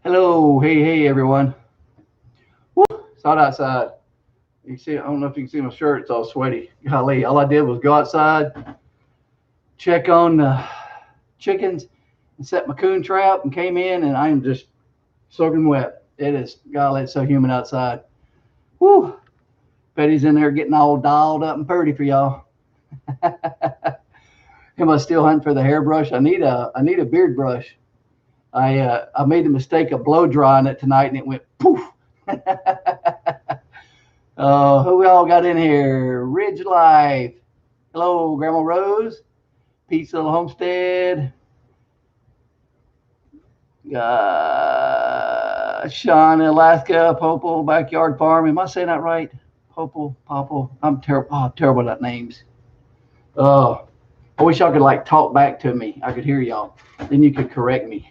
Hello, hey everyone. Woo, it's hot outside. You see, I don't know if you can see my shirt. It's all sweaty. Golly, all I did was go outside, check on the chickens, and set my coon trap, and came in, and I'm just soaking wet. It is, golly, it's so humid outside. Woo, Betty's in there getting all dolled up and pretty for y'all. Am I still hunting for the hairbrush? I need a beard brush. I made the mistake of blow drying it tonight, and it went poof. Who we all got in here? Ridge Life. Hello, Grandma Rose. Pete's Little Homestead. Sean, Alaska. Popple Backyard Farm. Am I saying that right? Popple. I'm terrible. Oh, terrible at names. Oh, I wish y'all could like talk back to me. I could hear y'all. Then you could correct me.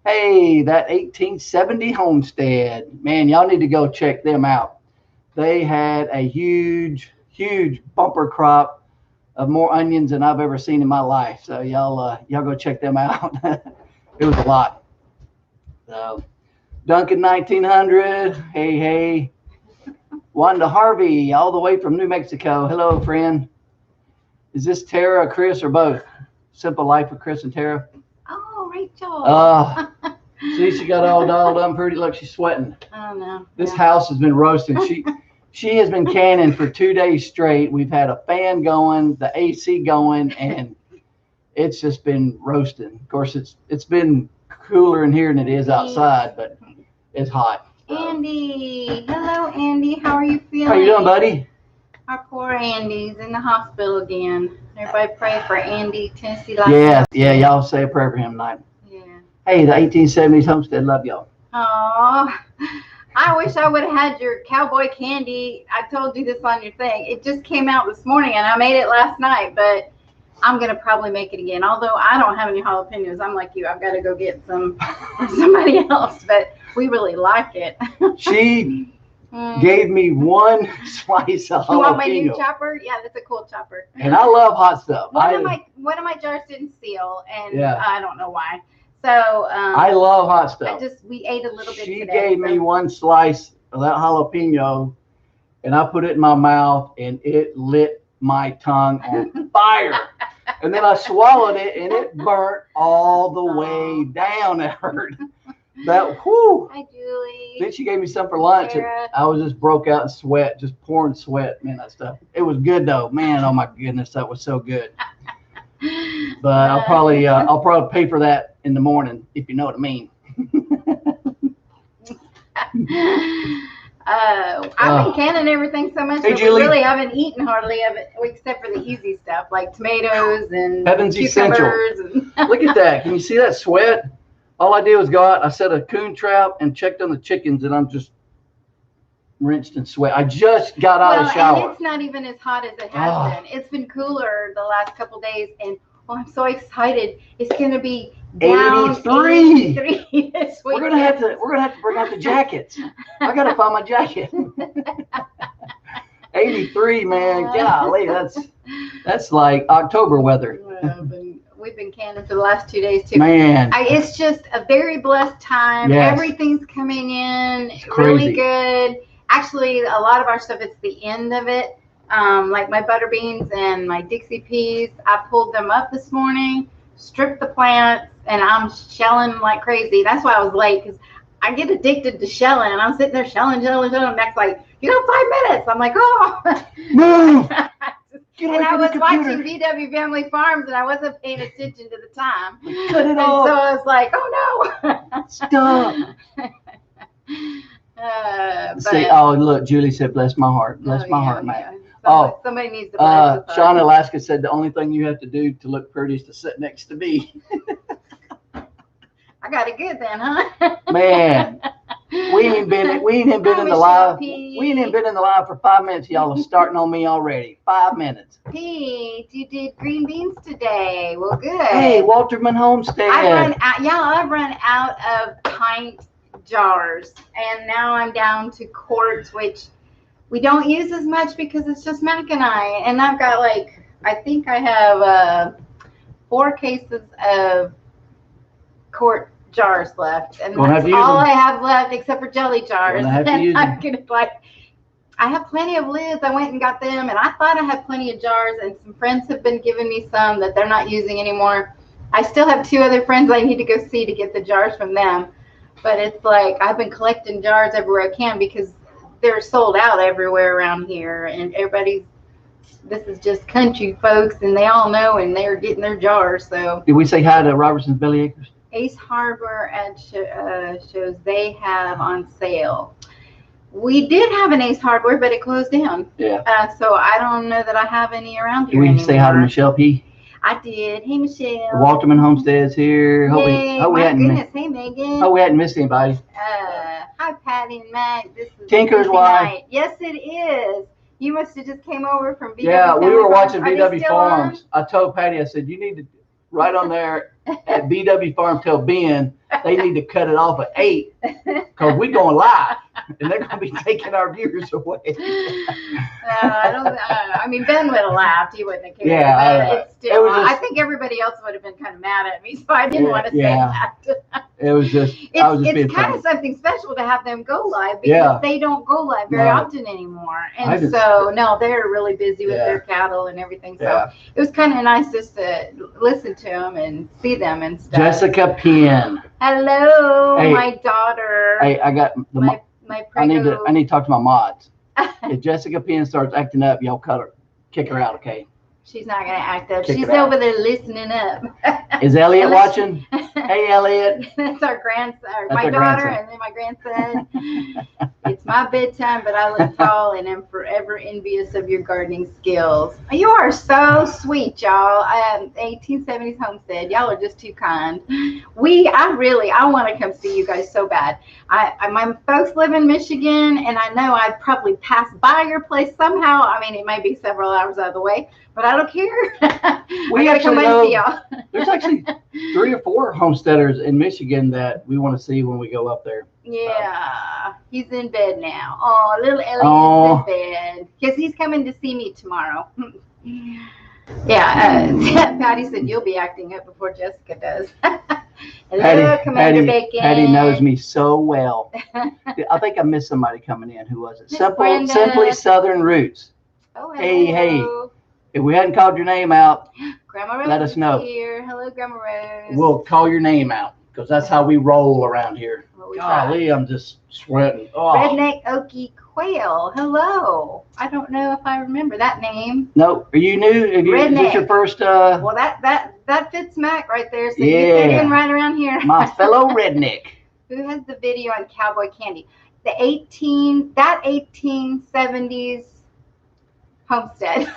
Hey, that 1870 Homestead. Man, y'all need to go check them out. They had a huge bumper crop of more onions than I've ever seen in my life. So y'all go check them out. It was a lot. So, Duncan 1900. Hey. Wanda Harvey, all the way from New Mexico. Hello, friend. Is this Tara, Chris, or both? Simple Life with Chris and Tara. Oh, Rachel. See, she got all dolled up pretty. Look, she's sweating. Oh no. This house has been roasting. She has been canning for 2 days straight. We've had a fan going, the AC going, and it's just been roasting. Of course, it's been cooler in here than it is outside, but it's hot. Andy. Hello, Andy. How are you feeling? How you doing, buddy? Our poor Andy's in the hospital again. Everybody pray for Andy, Tennessee Life. Yeah, y'all say a prayer for him tonight. Yeah. Hey, the 1870s Homestead, love y'all. Oh, I wish I would have had your cowboy candy. I told you this on your thing. It just came out this morning, and I made it last night, but I'm going to probably make it again. Although I don't have any jalapenos. I'm like you. I've got to go get some from somebody else, but we really like it. She gave me one slice of jalapeno. You want my new chopper? Yeah, that's a cool chopper. And I love hot stuff. One of my jars didn't seal, and I don't know why. So I love hot stuff. We ate a little bit She today. gave me one slice of that jalapeno, and I put it in my mouth, and it lit my tongue on fire. And then I swallowed it, and it burnt all the way down. It hurt. Whew. Hi, Julie. Then she gave me some for lunch, and I was just broke out in sweat, just pouring sweat. Man, that stuff. It was good though. Man, oh my goodness, that was so good. But I'll probably pay for that in the morning, if you know what I mean. I've been canning everything so much that we really haven't eaten hardly of it, except for the easy stuff like tomatoes and Heaven's cucumbers. Look at that. Can you see that sweat? All I did was go out, I set a coon trap and checked on the chickens, and I'm just rinsed in sweat. I just got out of the shower. And it's not even as hot as it has been. It's been cooler the last couple days, and I'm so excited. It's going to be down 83 this week. We're gonna have to bring out the jackets. I gotta find my jacket. 83, man. Golly, that's like October weather. We've been canning for the last 2 days too. Man, it's just a very blessed time. Yes. Everything's coming in really good. Actually, a lot of our stuff, it's the end of it. Like my butter beans and my Dixie peas, I pulled them up this morning, stripped the plants, and I'm shelling like crazy. That's why I was late, because I get addicted to shelling, and I'm sitting there shelling. Matt's like, you got 5 minutes. I'm like, oh. Move. And I was watching VW Family Farms, and I wasn't paying attention to the time. Cut it off. So I was like, oh no. Stop. Look, Julie said, bless my heart. Bless my heart, man. Somebody needs to bless us. Sean Alaska said the only thing you have to do to look pretty is to sit next to me. I got it good then, huh? Man, we ain't been in the live. We ain't even been in the live for 5 minutes. Y'all are starting on me already. 5 minutes. Pete, you did green beans today. Well, good. Hey, Walterman Homestead. I've run out of pint jars, and now I'm down to quarts, which we don't use as much because it's just Mac and I. And I've got I think I have 4 cases of quart jars left, and Gonna have that's to use all them. I have left except for jelly jars. Gonna have to And use I'm them. gonna like, I have plenty of lids. I went and got them, and I thought I had plenty of jars, and some friends have been giving me some that they're not using anymore. I still have 2 other friends I need to go see to get the jars from them. But it's like I've been collecting jars everywhere I can because they're sold out everywhere around here, and this is just country folks, and they all know, and they're getting their jars. So Did we say hi to Robertson's Billy Acres? Ace Harbor shows they have on sale. We did have an Ace Hardware, but it closed down. Yeah. So I don't know that I have any around Did here we anymore. say hi to Michelle P? I did. Hey, Michelle. The Walterman Homestead's here. Yay, my goodness. Hey, Megan. We hadn't missed anybody. Hi, Patty and Mac. This is Tinker's wife. Yes, it is. You must have just came over from BW. Yeah, we were watching Are they BW still Farms. I told Patty, I said, you need to write on there at BW Farm, tell Ben they need to cut it off at 8 because we're going live and they're going to be taking our viewers away. I mean, Ben would have laughed. He wouldn't have cared. Yeah, But it's still, I think everybody else would have been kind of mad at me, so I didn't want to say that. It was just, I was just being it's kind funny. of something special to have them go live because they don't go live very often anymore. And so, no, they're really busy with their cattle and everything. So it was kind of nice just to listen to them and see them and stuff. Jessica Penn. Hello, my daughter. Hey, I got my I need to talk to my mods. If Jessica Penn starts acting up, y'all kick her out, okay? She's not gonna act up. She's over there listening up. Is Elliot watching? Hey, Elliot. That's our grandson, my daughter, and then my grandson. It's my bedtime, but I look tall and am forever envious of your gardening skills. You are so sweet, y'all. 1870s Homestead. Y'all are just too kind. I want to come see you guys so bad. My folks live in Michigan, and I know I'd probably pass by your place somehow. I mean, it might be several hours out of the way, but I don't care. We actually know there's actually 3 or 4 homesteaders in Michigan that we want to see when we go up there. Yeah, he's in bed now. Oh, little Elliot's in bed because he's coming to see me tomorrow. Yeah, Patty said you'll be acting up before Jessica does. Hello, Commander Bacon. Patty knows me so well. I think I missed somebody coming in. Who was it? Simply Southern Roots. Oh, hello. Hey. If we hadn't called your name out, Grandma Rose let us know. Here. Hello, Grandma Rose. We'll call your name out because that's how we roll around here. Golly, I'm just sweating. Oh. Redneck Okie Quail. Hello. I don't know if I remember that name. No, are you new? Is this your first? Well, that fits Mac right there. So you fit in right around here. My fellow redneck. Who has the video on cowboy candy? The 1870s Homestead.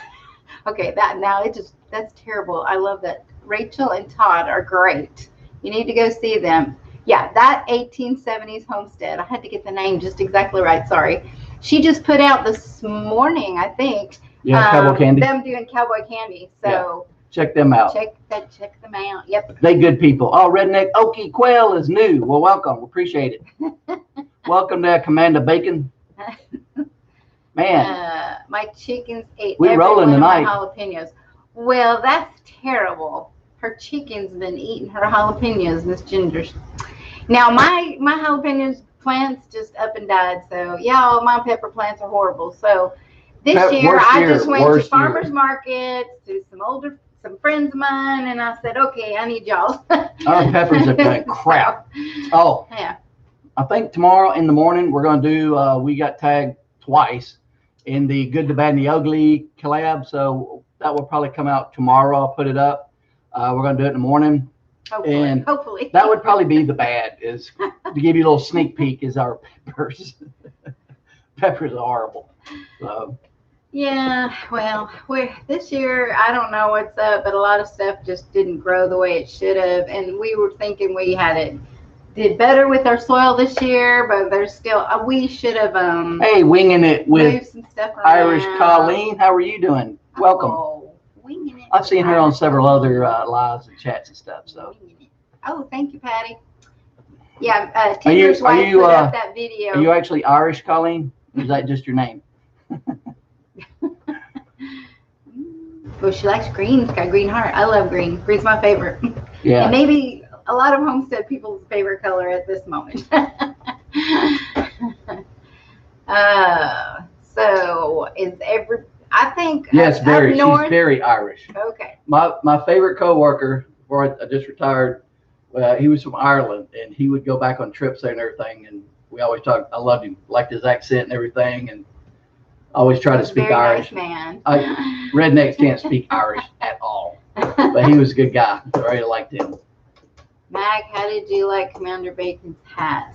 Okay, that's terrible. I love that. Rachel and Todd are great. You need to go see them. Yeah, that 1870s Homestead. I had to get the name just exactly right. Sorry. She just put out this morning, I think. Yeah, cowboy candy. Them doing cowboy candy. So check them out. Check them out. Yep. They good people. Oh, Redneck Okie Quail is new. Well, welcome. Appreciate it. Welcome to Commander Bacon. Man, my chickens ate every rolling one tonight. of my jalapenos. Well, that's terrible. Her chicken's been eating her jalapenos, Miss Ginger's. Now my jalapenos plants just up and died. So yeah, all my pepper plants are horrible. So this year I just went to farmers markets to some friends of mine, and I said, okay, I need y'all. Our peppers have done crap. Oh yeah. I think tomorrow in the morning we're gonna do. We got tagged twice in the Good, the Bad, and the Ugly collab. So that will probably come out tomorrow. I'll put it up. We're going to do it in the morning. Hopefully. That would probably be the bad, is to give you a little sneak peek, is our peppers. Peppers are horrible. So. Yeah, well, this year, I don't know what's up, but a lot of stuff just didn't grow the way it should have. And we were thinking we did better with our soil this year, but there's still we should have hey, winging it with some stuff Irish Colleen. How are you doing? Welcome. Winging it. I've seen her on several other lives and chats and stuff. So. Oh, thank you, Patty. Yeah, Tinker's wife put up that video. Are you actually Irish, Colleen? Or is that just your name? Well, she likes green. It's got a green heart. I love green. Green's my favorite. Yeah. And maybe a lot of Homestead people's favorite color at this moment. So is I think yes, very. North, she's very Irish. Okay. My favorite coworker, before I just retired, he was from Ireland, and he would go back on trips there and everything. And we always talked. I loved him, liked his accent and everything, and always try to speak very Irish. Nice man. Rednecks can't speak Irish at all, but he was a good guy. I really liked him. Mac, how did you like Commander Bacon's hat?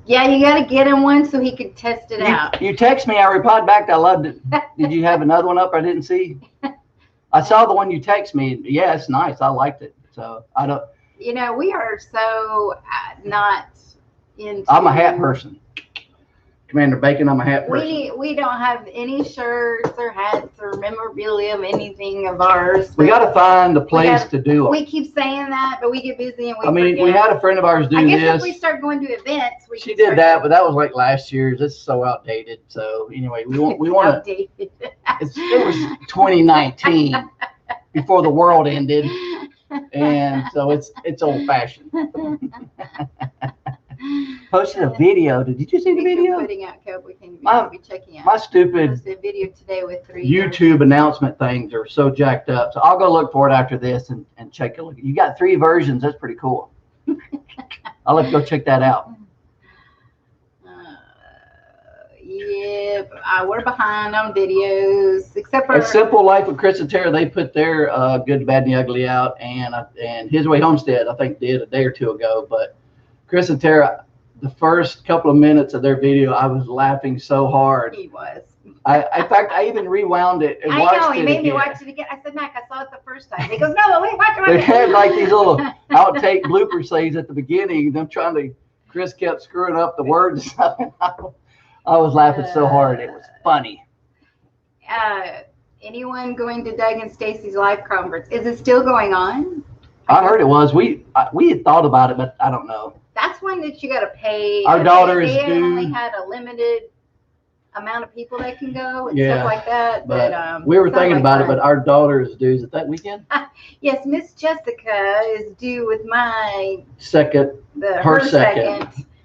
Yeah, you got to get him one so he could test it out. You text me, I replied back. I loved it. Did you have another one up I didn't see? I saw the one you text me. Yeah, it's nice. I liked it. So I don't. You know, we are so not into. I'm a hat person. Commander Bacon, I'm a hat person. We don't have any shirts or hats or memorabilia of anything of ours. We got to find a place to do it. We keep saying that, but we get busy and we forget. We had a friend of ours do this. I guess if we start going to events, she did that, but that was like last year's. It's so outdated. So anyway, we want to. It was 2019 before the world ended, and so it's old fashioned. Posted a video. Did you see the video? Putting out Cowboy King. Be checking out. My stupid posted a video today with 3 YouTube announcement things are so jacked up. So I'll go look for it after this and check a look. You got 3 versions. That's pretty cool. I'll let you go check that out. Yeah, we're behind on videos, except for A Simple Life with Chris and Tara. They put their Good, Bad, and the Ugly out, and His Way Homestead, I think, did a day or two ago. But Chris and Tara, the first couple of minutes of their video, I was laughing so hard. He was. In fact, I even rewound it and watched it. I know, he made me watch it again. I said, Mac, I saw it the first time. He goes, no, wait, watch it. They had like these little outtake blooper scenes at the beginning. Them trying to, Chris kept screwing up the words and stuff. I was laughing so hard. It was funny. Anyone going to Doug and Stacy's live conference? Is it still going on? I heard it was. We had thought about it, but I don't know. That's one that you got to pay. Our daughter is due. Only had a limited amount of people that can go and stuff like that. But we were thinking about it, but our daughter is due. Is it that weekend? Yes, Miss Jessica is due with my second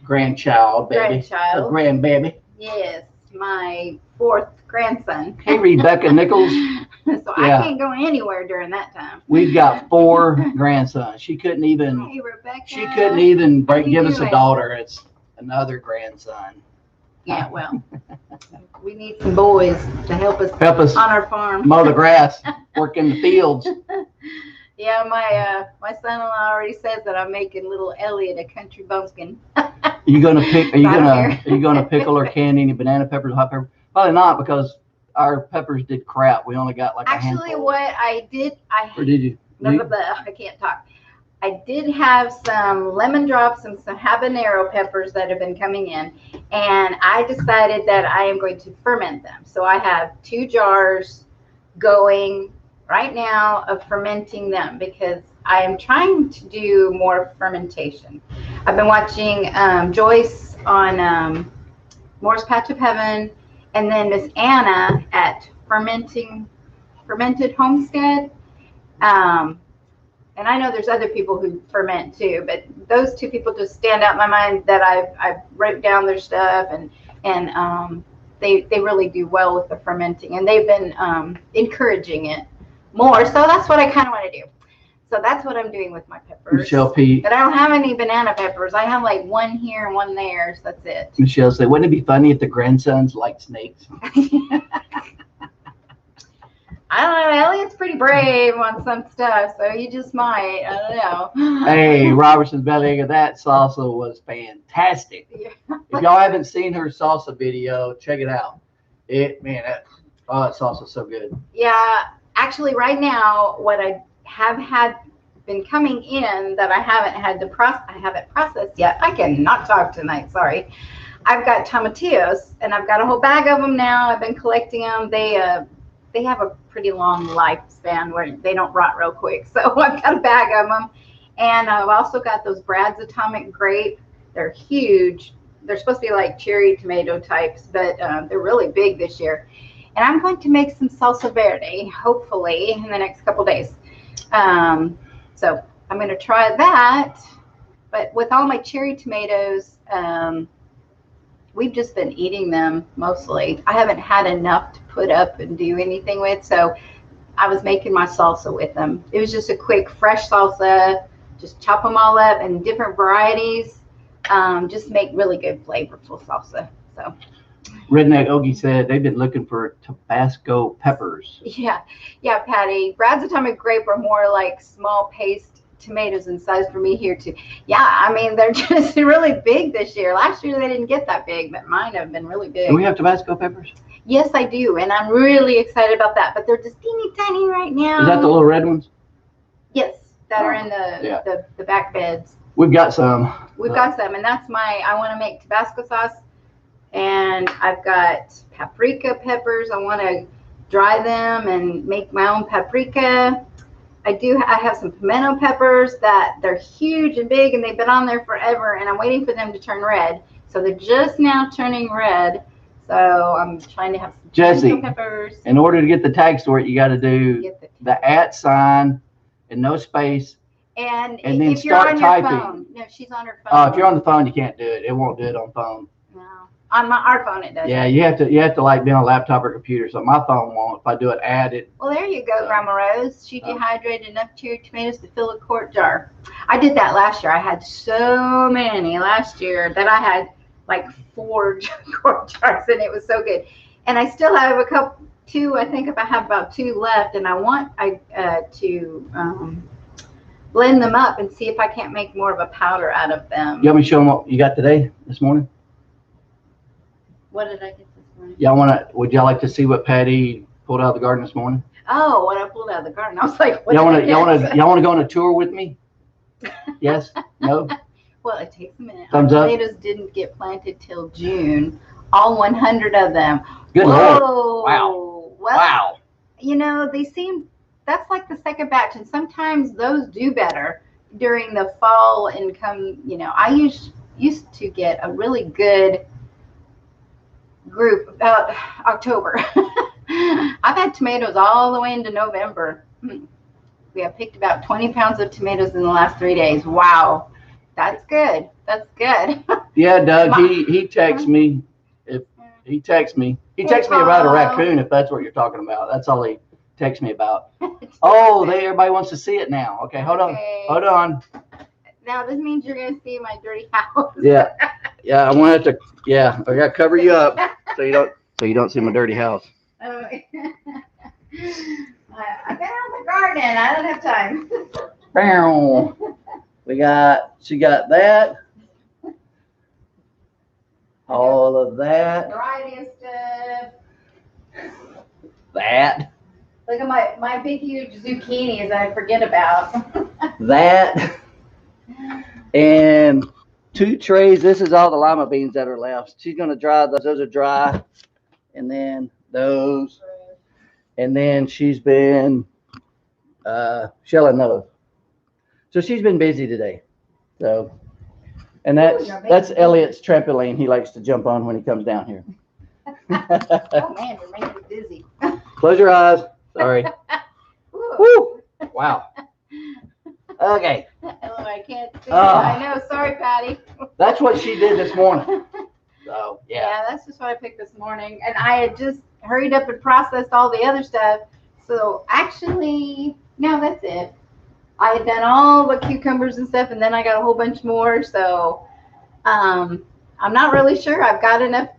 grandchild, baby. Grandbaby. Yes, my 4th grandson. Hey, Rebecca Nichols. So I can't go anywhere during that time. We've got 4 grandsons. She couldn't even. Hey, Rebecca. She couldn't even give us a daughter. It's another grandson. Yeah, well, we need some boys to help us on our farm. Mow the grass, work in the fields. Yeah, my son-in-law already says that I'm making little Elliot a country bumpkin. Are you gonna pickle or can any banana peppers, hot pepper? Probably not, because our peppers did crap. We only got like a handful. Actually, what I did, or did you? I can't talk. I did have some lemon drops and some habanero peppers that have been coming in, and I decided that I am going to ferment them. So I have 2 jars going right now of fermenting them, because I am trying to do more fermentation. I've been watching Joyce on Moore's Patch of Heaven, and then Miss Anna at Fermented Homestead. And I know there's other people who ferment too, but those 2 people just stand out in my mind that I wrote down their stuff, and they really do well with the fermenting, and they've been encouraging it more. So that's what I kind of want to do. So that's what I'm doing with my peppers. Michelle P. But I don't have any banana peppers. I have like 1 here and 1 there, so that's it. Michelle said, wouldn't it be funny if the grandsons liked snakes? I don't know. Elliot's pretty brave on some stuff, so he just might. I don't know. Hey, Robertson's belly egg, that salsa was fantastic. Yeah. If y'all haven't seen her salsa video, check it out. That salsa is so good. Yeah, actually, right now, what I have been coming in that I haven't had to I haven't processed yet. I cannot talk tonight. Sorry. I've got tomatillos, and I've got a whole bag of them now. I've been collecting them. They have a pretty long lifespan where they don't rot real quick. So I've got a bag of them. And I've also got those Brad's Atomic Grape. They're huge. They're supposed to be like cherry tomato types, but they're really big this year. And I'm going to make some salsa verde, hopefully, in the next couple days. So I'm going to try that. But with all my cherry tomatoes, we've just been eating them mostly. I haven't had enough to put up and do anything with, so I was making my salsa with them. It was just a quick, fresh salsa. Just chop them all up in different varieties. Just make really good, flavorful salsa. So. Redneck Ogie said they've been looking for Tabasco peppers. Yeah, Patty. Brad's Atomic Grape are more like small paste tomatoes in size for me here too. Yeah, I mean they're just really big this year. Last year they didn't get that big, but mine have been really big. Do we have Tabasco peppers? Yes, I do, and I'm really excited about that. But they're just teeny tiny right now. Is that the little red ones? Yes, that are in the back beds. We've got some. We've got some, and that's I want to make Tabasco sauce, and I've got paprika peppers. I want to dry them and make my own paprika. I have some pimento peppers that they're huge and big, and they've been on there forever, and I'm waiting for them to turn red. So they're just now turning red. So I'm trying to have some Jesse, peppers. In order to get the tags for it, you got to do the @ sign and no space. And then if you're on your phone. No, she's on her phone. Oh, if you're on the phone, you can't do it. It won't do it on phone. No. On our phone it does. Yeah, you have to like be on a laptop or computer. So my phone won't. If I do it, add it. Well, there you go, Grandma Rose. She dehydrated enough cherry tomatoes to fill a quart jar. I did that last year. I had so many last year that I had like 4 quart jars, and it was so good. And I still have two. I think if I have about 2 left, and I want to blend them up and see if I can't make more of a powder out of them. You want me to show them what you got this morning? What did I get this morning? Would y'all like to see what Patty pulled out of the garden this morning? Oh, what I pulled out of the garden. I was like, what? Y'all want to go on a tour with me? Yes? No? Well, it takes a minute. Thumbs up. Tomatoes didn't get planted till June. All 100 of them. Good Whoa. Lord. Wow. Well, wow. You know, that's like the second batch, and sometimes those do better during the fall and I used to get a really good group about October. I've had tomatoes all the way into November. We have picked about 20 pounds of tomatoes in the last 3 days. Wow. That's good. That's good. Yeah, Doug, he texts me. He texts me about a raccoon, if that's what you're talking about. That's all he texts me about. Oh, everybody wants to see it now. Okay, hold on. Now this means you're gonna see my dirty house. Yeah, I want to. Yeah, I got to cover you up so you don't see my dirty house. Oh, I got out the garden. I don't have time. Bow. She got that. All of that. Variety of stuff. That. Look at my big huge zucchinis I forget about. That. And 2 trays. This is all the lima beans that are left. She's gonna dry those. Those are dry. And then those. And then she's been shelling those. So she's been busy today. So, and that's Elliot's trampoline he likes to jump on when he comes down here. Oh man, you're making me dizzy. Close your eyes. Sorry. Woo! Wow. Okay. Oh, I can't see. I know. Sorry, Patty. That's what she did this morning. So yeah, that's just what I picked this morning, and I had just hurried up and processed all the other stuff. So actually, no, that's it. I had done all the cucumbers and stuff, and then I got a whole bunch more. So I'm not really sure I've got enough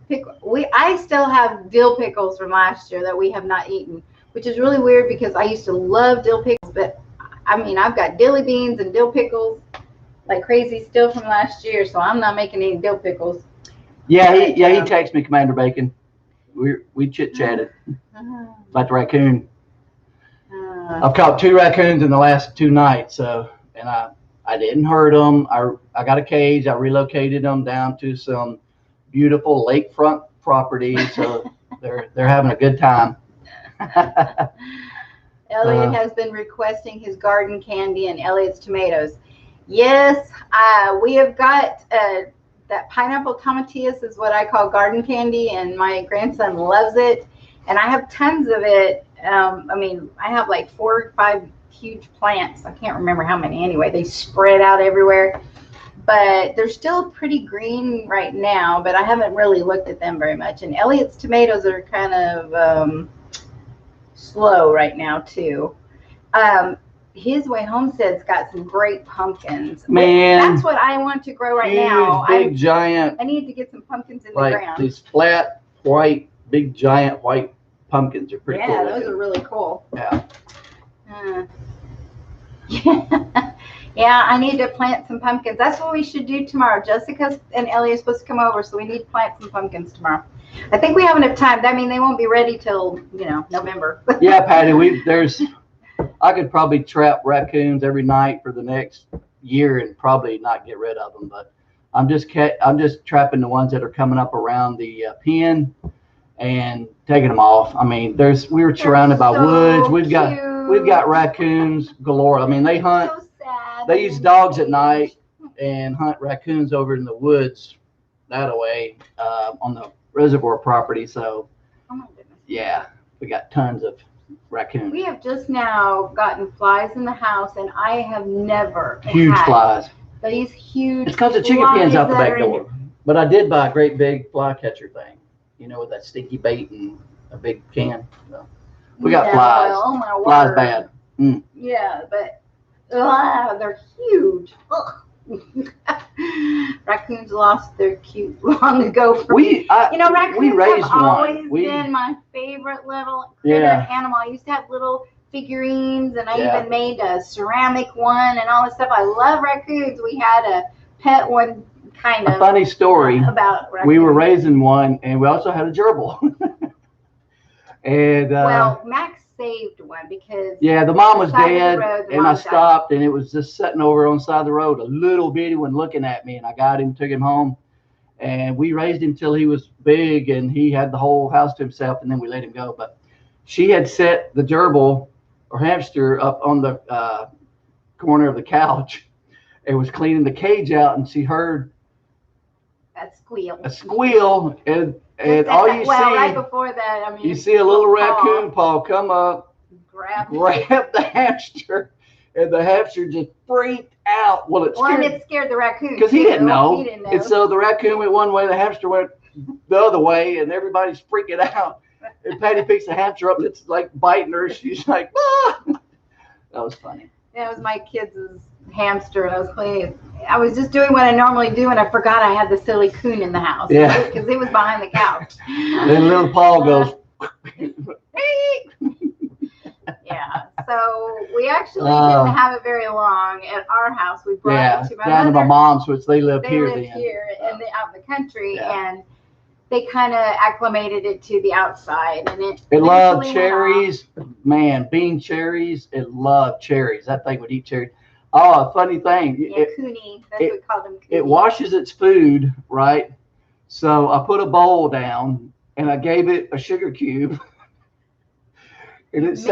I still have dill pickles from last year that we have not eaten, which is really weird because I used to love dill pickles, but I mean, I've got dilly beans and dill pickles like crazy still from last year, so I'm not making any dill pickles. Yeah, he texted me, Commander Bacon. We chit-chatted about the raccoon. I've caught 2 raccoons in the last 2 nights, and I didn't hurt them. I got a cage. I relocated them down to some beautiful lakefront property, so they're having a good time. Elliot has been requesting his garden candy and Elliot's tomatoes. Yes, we have got that pineapple tomatillas is what I call garden candy, and my grandson loves it. And I have tons of it. I mean, I have like 4 or 5 huge plants. I can't remember how many anyway. They spread out everywhere. But they're still pretty green right now, but I haven't really looked at them very much. And Elliot's tomatoes are kind of slow right now too. His Way Homestead's got some great pumpkins. Man, that's what I want to grow right now. Big giant. I need to get some pumpkins in the like ground. These flat, white, big giant white pumpkins are pretty cool. Yeah, those are really cool. Yeah. Yeah, I need to plant some pumpkins. That's what we should do tomorrow. Jessica and Ellie are supposed to come over, so we need to plant some pumpkins tomorrow. I think we have enough time. I mean, they won't be ready till, November. Yeah, Patty, I could probably trap raccoons every night for the next year and probably not get rid of them. But I'm just trapping the ones that are coming up around the pen and taking them off. I mean, we were surrounded by woods. We've got raccoons galore. I mean, they hunt. So sad. They use dogs at night and hunt raccoons over in the woods that away on the reservoir property. So, oh my goodness. Yeah, we got tons of raccoons. We have just now gotten flies in the house, and I have never huge had flies. These huge. It's because the chicken pen's out the back door. But I did buy a great big fly catcher thing, with that sticky bait and a big can. So we got flies. Well, oh my word. Flies bad. Mm. Yeah, but they're huge. Raccoons lost their cute long ago. Raccoons we raised have always one. been my favorite little critter animal. I used to have little figurines, and I even made a ceramic one and all this stuff. I love raccoons. We had a pet one, kind of. A funny story about raccoons. We were raising one, and we also had a gerbil. And well, Max saved one because the mom was dead, and I died. stopped, and it was just sitting over on the side of the road, a little bitty one looking at me, and I got him, took him home, and we raised him till he was big, and he had the whole house to himself, and then we let him go. But she had set the gerbil or hamster up on the corner of the couch and was cleaning the cage out, and she heard a squeal, and all you see, right before that, I mean, you see a little raccoon paw come up, grab the hamster, and the hamster just freaked out. Well, it scared the raccoon because he didn't know. And so the raccoon went one way, the hamster went the other way, and everybody's freaking out. And Patty picks the hamster up, and it's like biting her. She's like, ah! That was funny. That was my kids' hamster, and I was cleaning. I was just doing what I normally do, and I forgot I had the silly coon in the house. Yeah, because it was behind the couch. Then little Paul goes. Yeah, so we actually didn't have it very long at our house. We brought it to my down mother. to my mom's, which they lived here. They lived here and out in the country, and they kind of acclimated it to the outside, and it loved cherries. Man, bean cherries. It loved cherries. That thing would eat cherries. Oh, a funny thing. Cooney. That's what we call them. Cooney. It washes its food, right? So I put a bowl down, and I gave it a sugar cube. And it's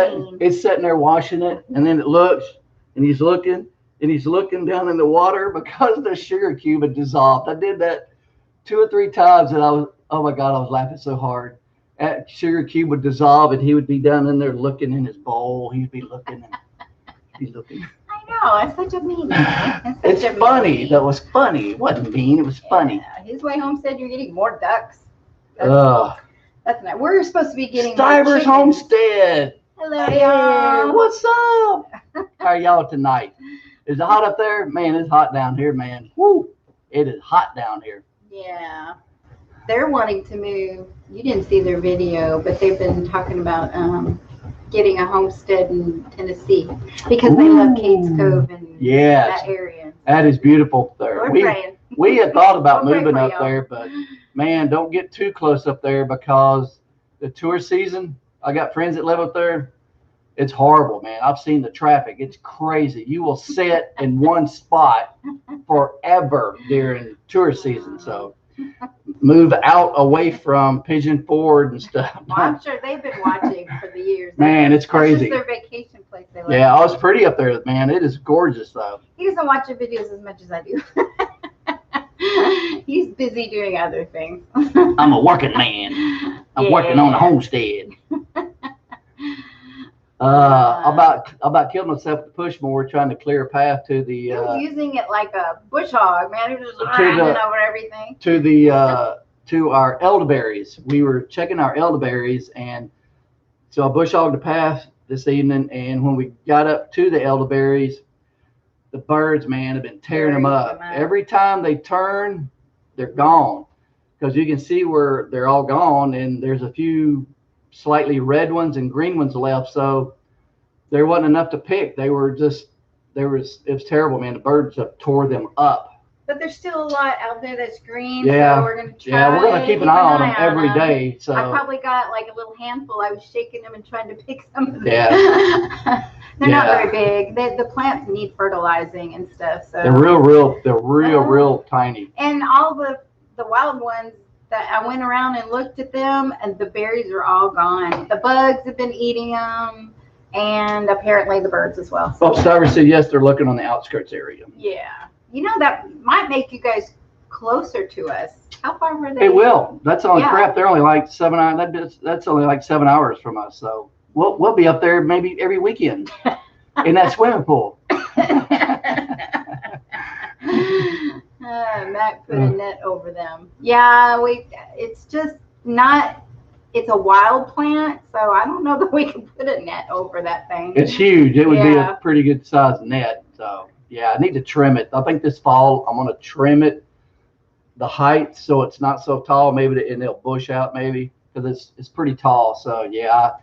sitting there washing it, and then it looks, and he's looking down in the water because the sugar cube had dissolved. I did that 2 or 3 times, and I was laughing so hard. That sugar cube would dissolve, and he would be down in there looking in his bowl. He'd be looking. I know, it's such a meanie. It's funny. That was funny. It wasn't mean. It was funny. His Way Homestead, you're getting more ducks. That's nice. We're supposed to be getting Stiver's Homestead. Hello, hey, y'all. What's up? How are y'all tonight? Is it hot up there? Man, it's hot down here, man. Woo! It is hot down here. Yeah. They're wanting to move. You didn't see their video, but they've been talking about getting a homestead in Tennessee because they love Kate's Cove and that area. That is beautiful there. We had thought about moving up there, but man, don't get too close up there because the tour season, I got friends that live up there. It's horrible, man. I've seen the traffic. It's crazy. You will sit in one spot forever during tour season. So move out away from Pigeon Forge and stuff. Well, I'm sure they've been watching for the years. Man, it's crazy. That's just their vacation place. They love it's pretty up there, man. It is gorgeous, though. He doesn't watch the videos as much as I do. He's busy doing other things. I'm a working man. I'm working on a homestead. About killed myself with the push mower trying to clear a path to the. He was using it like a bush hog, man. He was just running over everything. To our elderberries. We were checking our elderberries, and so I bush hogged the path this evening. And when we got up to the elderberries, the birds, man, have been tearing them up. Every time they turn, they're gone, because you can see where they're all gone, and there's a few slightly red ones and green ones left. So there wasn't enough to pick. It was terrible, man. The birds have tore them up. But there's still a lot out there that's green. Yeah. So we're going to try. Yeah, we're going to keep an eye on them every day. So I probably got like a little handful. I was shaking them and trying to pick some of them. Yeah. They're not very big. The plants need fertilizing and stuff. So they're real tiny. And all the wild ones that I went around and looked at them, and the berries are all gone. The bugs have been eating them, and apparently the birds as well. Well, Stiver said yes, they're looking on the outskirts area. Yeah. You know, that might make you guys closer to us. How far were they? It will. That's only crap. They're only like 7 hours. That's only like 7 hours from us. So we'll be up there maybe every weekend in that swimming pool. Mac put a net over them. Yeah, it's just not. It's a wild plant, so I don't know that we can put a net over that thing. It's huge. It would be a pretty good size net. So. Yeah, I need to trim it. I think this fall I'm going to trim it, the height, so it's not so tall. Maybe and it'll bush out maybe, because it's pretty tall. So yeah,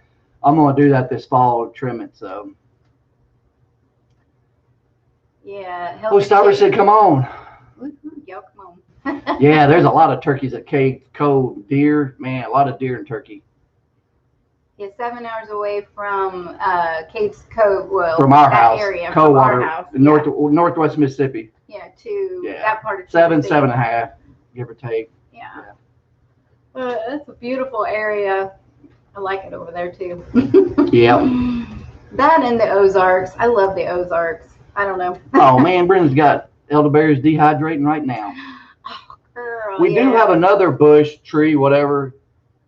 I'm going to do that this fall and trim it. So yeah. Stiver said, "Come on." Yo, come on. Yeah, there's a lot of turkeys at Cave Cove. Deer, man, a lot of deer and turkey. Yeah, 7 hours away from Caves Cove, from our house, area, Coldwater, house. Northwest Mississippi. Yeah, that part of 7.5, give or take. Yeah. It's a beautiful area. I like it over there too. Yeah. That and the Ozarks. I love the Ozarks. I don't know. Oh man, Brenda's got elderberries dehydrating right now. Oh, girl. We do have another bush, tree, whatever,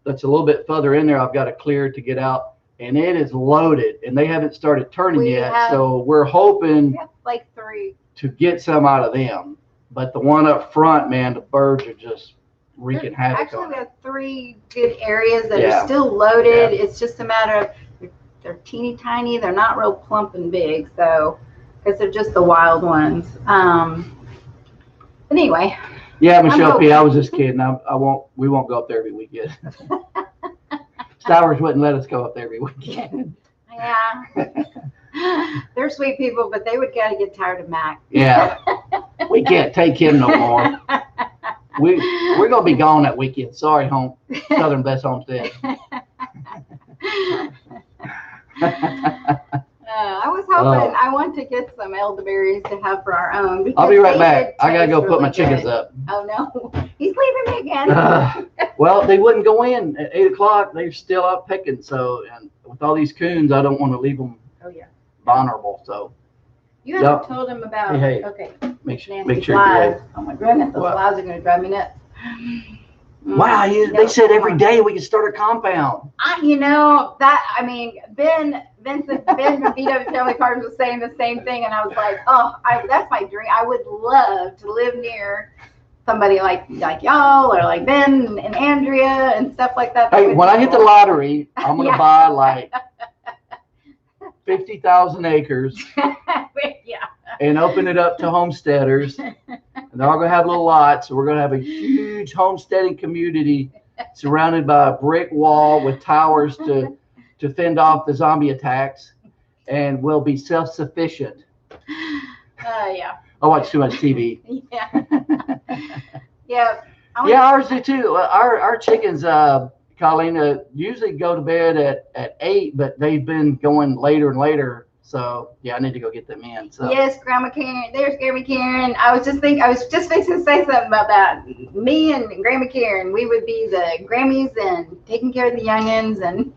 that's a little bit further in there. I've got to clear to get out, and it is loaded, and they haven't started turning yet. So we're hoping like 3 to get some out of them. But the one up front, man, the birds are just wreaking havoc. Actually, we have 3 good areas that are still loaded. It's just a matter of they're teeny tiny. They're not real plump and big, so because they're just the wild ones. But anyway. Yeah, Michelle P. I was just kidding. We won't go up there every weekend. Stivers wouldn't let us go up there every weekend. Yeah. They're sweet people, but they would gotta get tired of Mac. Yeah. We can't take him no more. We're gonna be gone that weekend. Sorry, Southern Best Homestead. I was hoping I want to get some elderberries to have for our own. I'll be right back. I gotta go put my chickens up. Oh no, he's leaving me again. Well, they wouldn't go in at 8 o'clock. They're still out picking. So, and with all these coons, I don't want to leave them vulnerable. So you haven't told him about. Hey, okay. Make sure. Flies. Oh my goodness, those flies are gonna drive me nuts. Wow, they said every day we could start a compound. Ben from BW Family Farms was saying the same thing, and I was like, that's my dream. I would love to live near somebody like y'all or like Ben and Andrea and stuff like that. Hey, when I hit the lottery, I'm gonna buy like 50,000 acres. And open it up to homesteaders, and they're all gonna have little lots. So we're gonna have a huge homesteading community surrounded by a brick wall with towers to fend off the zombie attacks, and we'll be self-sufficient. Yeah. I watch too much TV. Yeah. Yeah, ours do too. Our chickens, Colleen, usually go to bed at 8, but they've been going later and later. So yeah, I need to go get them in. So yes, Grandma Karen, there's Grandma Karen. I was just fixing to say something about that. Me and Grandma Karen, we would be the Grammys and taking care of the youngins. And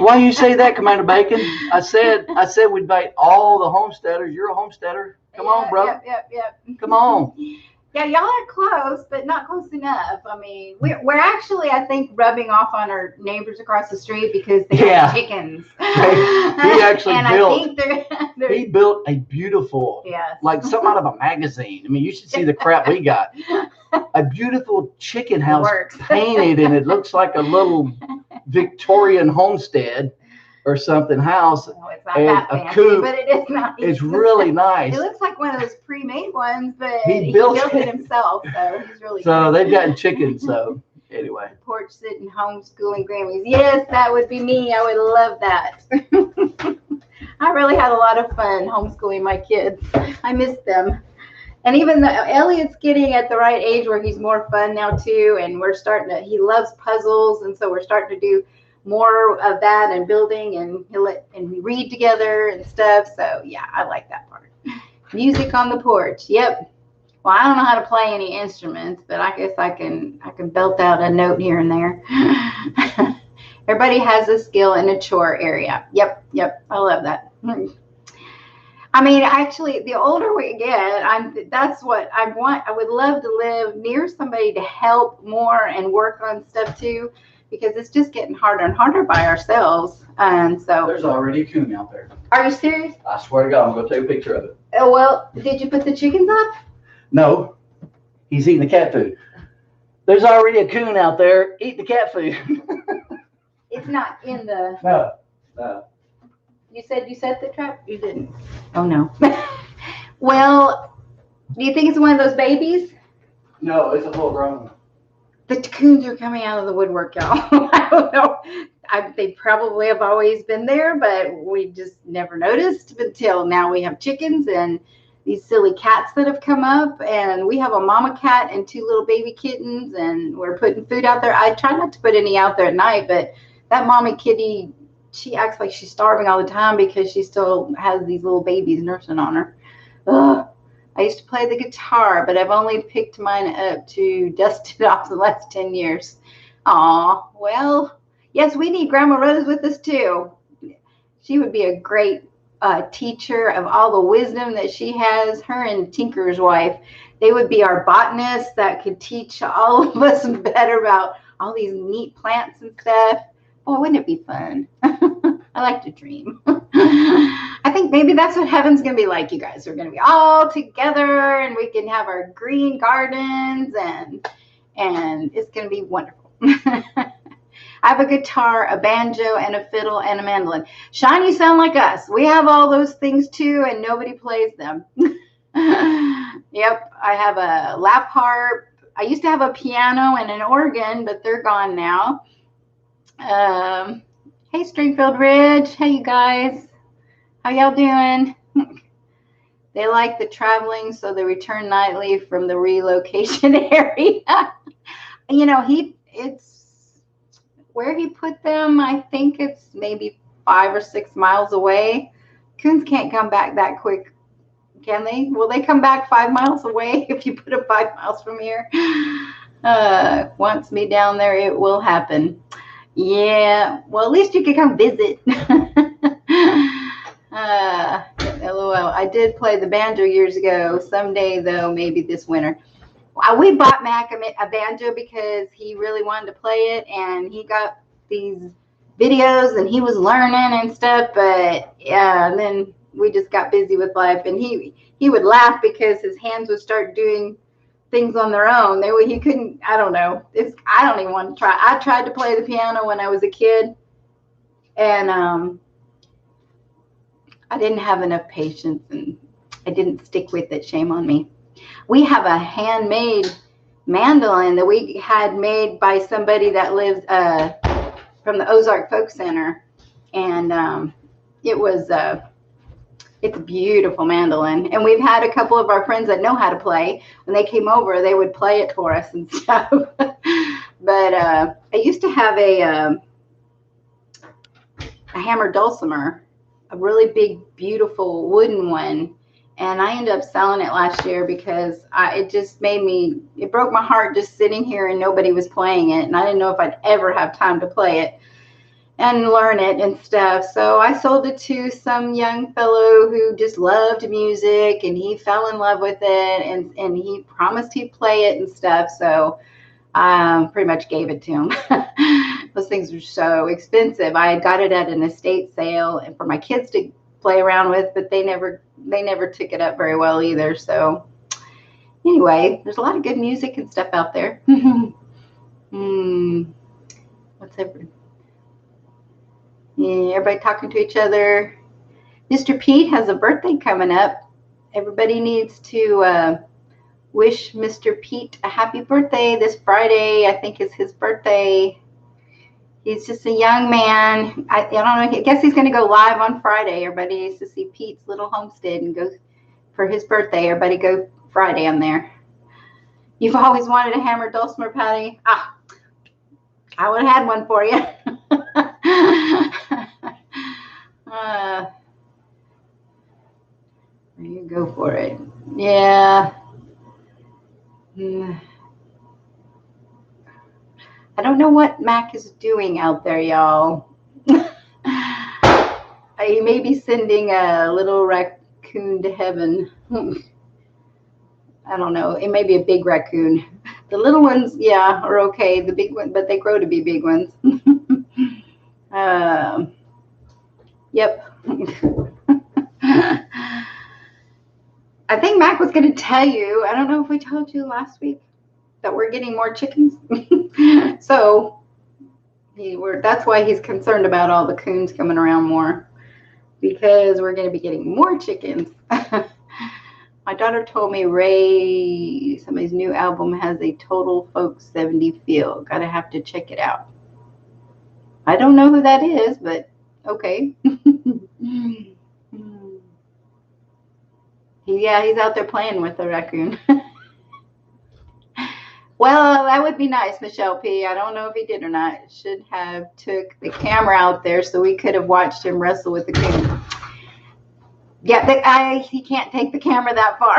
why you say that, Commander Bacon? I said we'd invite all the homesteaders. You're a homesteader. Come on, bro. Yep. Come on. Yeah, y'all are close, but not close enough. I mean, we're actually, I think, rubbing off on our neighbors across the street because they have chickens. He actually and built. I think they're He built a beautiful, like something out of a magazine. I mean, you should see the crap we got. A beautiful chicken house painted, and it looks like a little Victorian homestead or something house. No, it's not that fancy, coop. But it is nice. It's really nice. It looks like one of those pre-made ones, but he built it himself, so he's really so good. They've gotten chickens, so anyway. Porch sitting, homeschooling Grammys. Yes, that would be me. I would love that. I really had a lot of fun homeschooling my kids. I miss them. And even though Elliot's getting at the right age where he's more fun now too, and we're starting to, he loves puzzles, and so we're starting to do more of that and building, and we read together and stuff. So yeah, I like that part. Music on the porch. Yep. Well, I don't know how to play any instruments, but I guess I can belt out a note here and there. Everybody has a skill in a chore area. Yep. I love that. I mean, actually, the older we get, that's what I want. I would love to live near somebody to help more and work on stuff too, because it's just getting harder and harder by ourselves. And so there's already a coon out there. Are you serious? I swear to God, I'm going to take a picture of it. Oh, well, did you put the chickens up? No, he's eating the cat food. There's already a coon out there eating the cat food. It's not in the... No. You said you set the trap? You didn't. Oh, no. Well, do you think it's one of those babies? No, it's a full grown. The coons are coming out of the woodwork, y'all. I don't know. They probably have always been there, but we just never noticed until now. We have chickens and these silly cats that have come up, and we have a mama cat and 2 little baby kittens, and we're putting food out there. I try not to put any out there at night, but that mommy kitty, she acts like she's starving all the time because she still has these little babies nursing on her. Ugh. I used to play the guitar, but I've only picked mine up to dust it off the last 10 years. Aw, well, yes, we need Grandma Rose with us too. She would be a great teacher of all the wisdom that she has. Her and Tinker's wife, they would be our botanists that could teach all of us better about all these neat plants and stuff. Boy, wouldn't it be fun? I like to dream. I think maybe that's what heaven's going to be like, you guys. We're going to be all together, and we can have our green gardens, and it's going to be wonderful. I have a guitar, a banjo, and a fiddle, and a mandolin. Sean, you sound like us. We have all those things too, and nobody plays them. Yep, I have a lap harp. I used to have a piano and an organ, but they're gone now. Hey, Stringfield Ridge. Hey, you guys. How y'all doing? They like the traveling, so they return nightly from the relocation area. You know, it's where he put them. I think it's maybe 5 or 6 miles away. Coons can't come back that quick, can they? Will they come back 5 miles away if you put them 5 miles from here? Wants me down there, it will happen. Yeah, well, at least you could come visit. LOL. I did play the banjo years ago. Someday, though, maybe this winter. We bought Mac a banjo because he really wanted to play it, and he got these videos, and he was learning and stuff. But yeah, and then we just got busy with life, and he would laugh because his hands would start doing things on their own. He couldn't. I don't know. I don't even want to try. I tried to play the piano when I was a kid, and I didn't have enough patience, and I didn't stick with it. Shame on me. We have a handmade mandolin that we had made by somebody that lives from the Ozark Folk Center, and it's a beautiful mandolin. And we've had a couple of our friends that know how to play. When they came over, they would play it for us and stuff. But I used to have a hammered dulcimer, a really big, beautiful wooden one. And I ended up selling it last year because it broke my heart just sitting here and nobody was playing it. And I didn't know if I'd ever have time to play it. and learn it and stuff. So I sold it to some young fellow who just loved music, and he fell in love with it, and he promised he'd play it and stuff. So pretty much gave it to him. Those things were so expensive. I had got it at an estate sale and for my kids to play around with, but they never took it up very well either. So anyway, there's a lot of good music and stuff out there. What's everybody? Yeah, everybody talking to each other. Mr. Pete has a birthday coming up. Everybody needs to wish Mr. Pete a happy birthday this Friday. I think is his birthday. He's just a young man. I don't know. I guess he's going to go live on Friday. Everybody needs to see Pete's little homestead and go for his birthday. Everybody go Friday on there. You've always wanted a hammered dulcimer, Patty. I would have had one for you. You go for it. Yeah. I don't know what Mac is doing out there, y'all. He may be sending a little raccoon to heaven. I don't know. It may be a big raccoon. The little ones, yeah, are okay. The big ones, but they grow to be big ones. Yep. I think Mac was going to tell you, I don't know if we told you last week, that we're getting more chickens. So that's why he's concerned about all the coons coming around more, because we're going to be getting more chickens. My daughter told me somebody's new album has a total folk 70 feel. Gotta have to check it out. I don't know who that is, but okay. Yeah, he's out there playing with the raccoon. Well, that would be nice, Michelle P. I don't know if he did or not. Should have took the camera out there so we could have watched him wrestle with the coon. Yeah, he can't take the camera that far.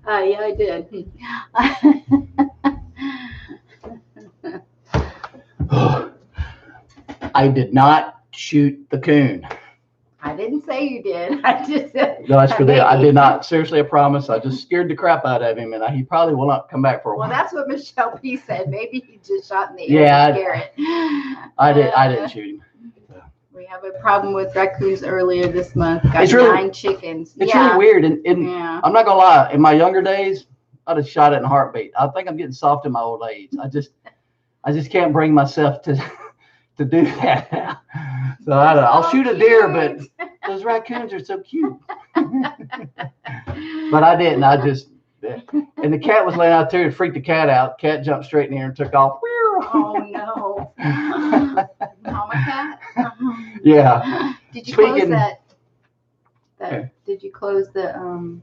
Yeah, I did. I did not shoot the coon. I didn't say you did. I just said. No, that's for them. I did not. Seriously, I promise. I just scared the crap out of him, and he probably will not come back for a while. Well, that's what Michelle P said. Maybe he just shot in the air to scare it. I didn't shoot him. We have a problem with raccoons earlier this month. Got it's really, 9 chickens. It's really weird. And I'm not gonna lie. In my younger days, I'd have shot it in a heartbeat. I think I'm getting soft in my old age. I just can't bring myself to do that now. So I'll shoot a deer, but those raccoons are so cute. But I didn't. And the cat was laying out there and freaked the cat out. Cat jumped straight in there and took off. Oh no. Mama cat? Yeah. Did you close that? Did you close the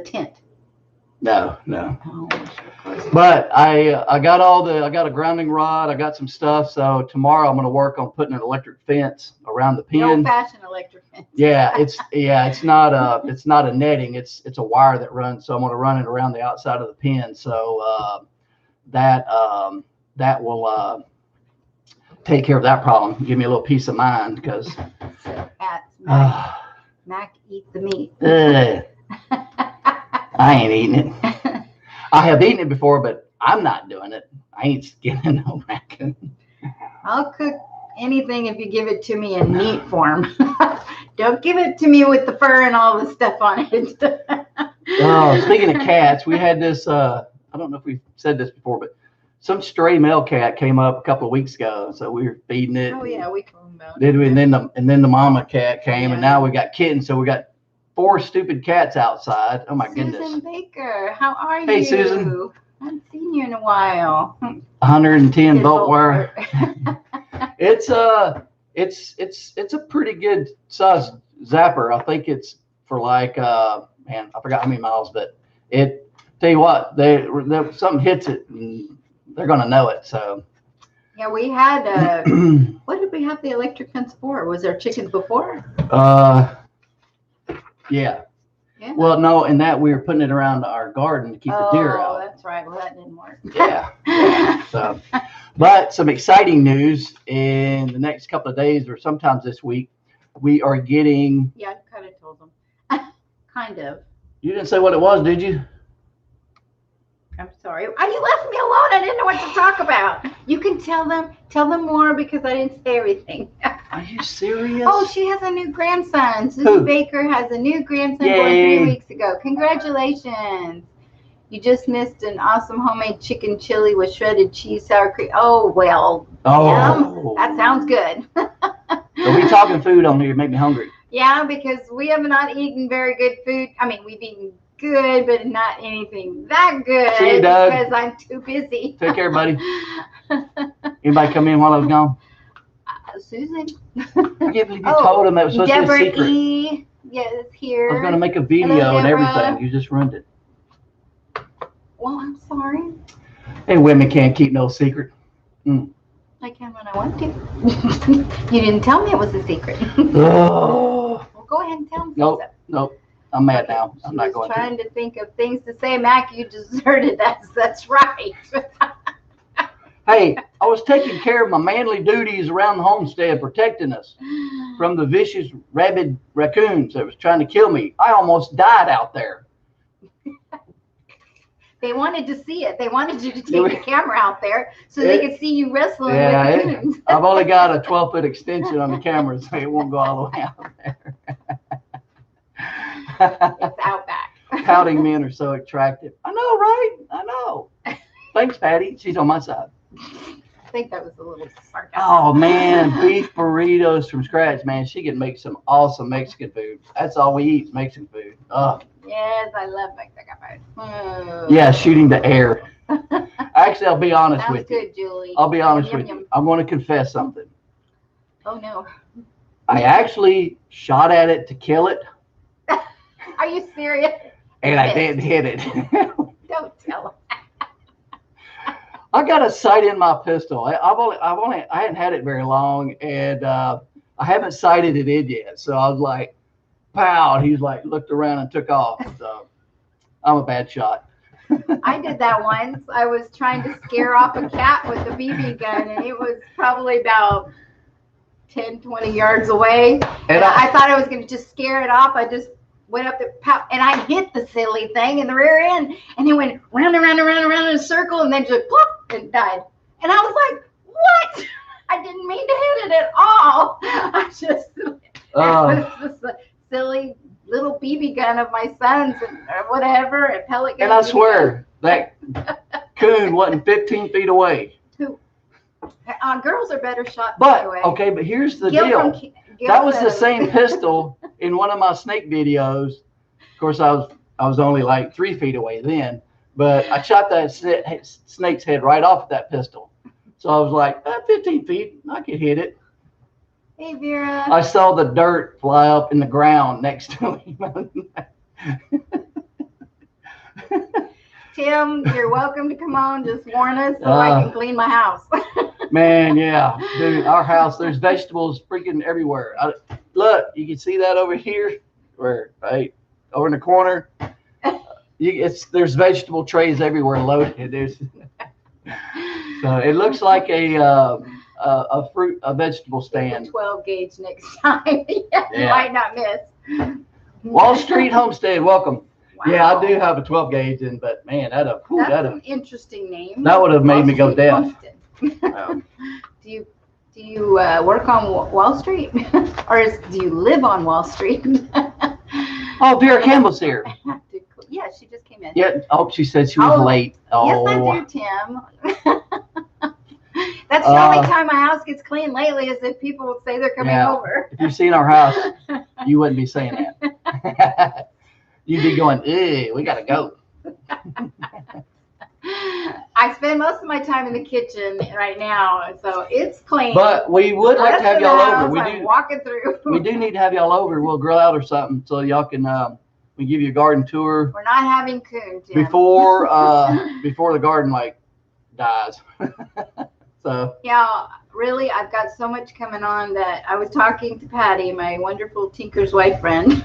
tent? No. Oh, but I got a grounding rod. I got some stuff. So tomorrow I'm going to work on putting an electric fence around the pen. Old-fashioned electric fence. It's not a netting. It's a wire that runs. So I'm going to run it around the outside of the pen. So that will take care of that problem. Give me a little peace of mind because Mac eat the meat. I ain't eating it. I have eaten it before, but I'm not doing it. I ain't skinning no raccoon. I'll cook anything if you give it to me in meat form. Don't give it to me with the fur and all the stuff on it. Oh, speaking of cats, we had this, I don't know if we've said this before, but some stray male cat came up a couple of weeks ago. So we were feeding it. Oh, yeah, we told them about it. And then the mama cat came, and now we got kittens. So we got 4 stupid cats outside. Oh my goodness. Susan Baker, how are you? Hey, Susan. I haven't seen you in a while. 110 volt wire. It's a pretty good size zapper. I think it's for like man, I forgot how many miles, but tell you what, something hits it and they're gonna know it. So yeah, we had what did we have the electric fence for? Was there chickens before? Yeah. Yeah. Well, no, and that we were putting it around our garden to keep the deer out. Oh, that's right. Well, that didn't work. Yeah. So, but some exciting news in the next couple of days or sometimes this week, we are getting. Yeah, I kind of told them. Kind of. You didn't say what it was, did you? I'm sorry. You left me alone. I didn't know what to talk about. You can tell them more because I didn't say everything. Are you serious? Oh, she has a new grandson. Susie Who? Baker has a new grandson born Yay. 3 weeks ago. Congratulations. You just missed an awesome homemade chicken chili with shredded cheese, sour cream. Oh, well. Oh. That sounds good. So we talking food on here, make me hungry. Yeah, because we have not eaten very good food. I mean, we've eaten good, but not anything that good. See you, Doug. Because I'm too busy. Take care, buddy. Anybody come in while I was gone? Susan. I can't believe you told him that was supposed Deborah to be a secret. E. Is here. I was going to make a video Hello, and Deborah. everything. You just ruined it. Well, I'm sorry. Hey, women can't keep no secret. I can when I want to. You didn't tell me it was a secret. Oh. Well, go ahead and tell me. Nope. I'm mad now. I'm not going trying to think of things to say. Mac, you deserted us. That's right. Hey, I was taking care of my manly duties around the homestead, protecting us from the vicious rabid raccoons that was trying to kill me. I almost died out there. They wanted to see it. They wanted you to take the camera out there so they could see you wrestling with raccoons. I've only got a 12-foot extension on the camera, so it won't go all the way out there. It's out back. Pouting men are so attractive. I know, right? I know. Thanks, Patty. She's on my side. I think that was a little sarcastic. Oh, man. Beef burritos from scratch, man. She can make some awesome Mexican food. That's all we eat, Mexican food. Yes, I love Mexican food. Yeah, shooting the air. Actually, I'll be honest with you. Good, Julie. I'll be honest with you. I'm going to confess something. Oh, no. I actually shot at it to kill it. Are you serious? And I didn't hit it. Don't tell them. I got a sight in my pistol. I hadn't had it very long, and I haven't sighted it in yet. So I was like, pow. He's like, looked around and took off. So I'm a bad shot. I did that once. I was trying to scare off a cat with a BB gun, and it was probably about 10, 20 yards away. And I thought I was going to just scare it off. I just went up there, and I hit the silly thing in the rear end, and it went round and round and round and round in a circle, and then just plop, and died. And I was like, what? I didn't mean to hit it at all. I just, that was just a silly little BB gun of my son's or whatever, a pellet gun. And I swear, that coon wasn't 15 feet away. Girls are better shots anyway. Okay, but here's the deal. That was the same pistol in one of my snake videos. Of course, I was only like 3 feet away then, but I shot that snake's head right off of that pistol. So I was like, 15 feet, I could hit it. Hey, Vera. I saw the dirt fly up in the ground next to him. Tim, you're welcome to come on. Just warn us so I can clean my house. Man, yeah. Dude, our house, there's vegetables freaking everywhere. Look, you can see that over here. Right over in the corner. There's vegetable trays everywhere loaded. So it looks like a vegetable stand. 12 gauge next time. You might not miss. Wall Street Homestead, welcome. Wow. Yeah, I do have a 12 gauge in, but man, that's an interesting name. That would have made me go deaf. Do you work on Wall Street, or do you live on Wall Street? Oh, Vera Campbell's here. Yeah, she just came in. Yeah. Oh, she said she was late. Oh. Yes, I do, Tim. That's the only time my house gets clean lately is if people would say they're coming over. If you've seen our house, you wouldn't be saying that. You'd be going, we got to go. I spend most of my time in the kitchen right now, so it's clean. But we would like to have y'all over. Walking through. We do need to have y'all over. We'll grill out or something so y'all can we give you a garden tour. We're not having coon, Tim. Before the garden dies. So yeah, really, I've got so much coming on that I was talking to Patty, my wonderful tinker's wife friend,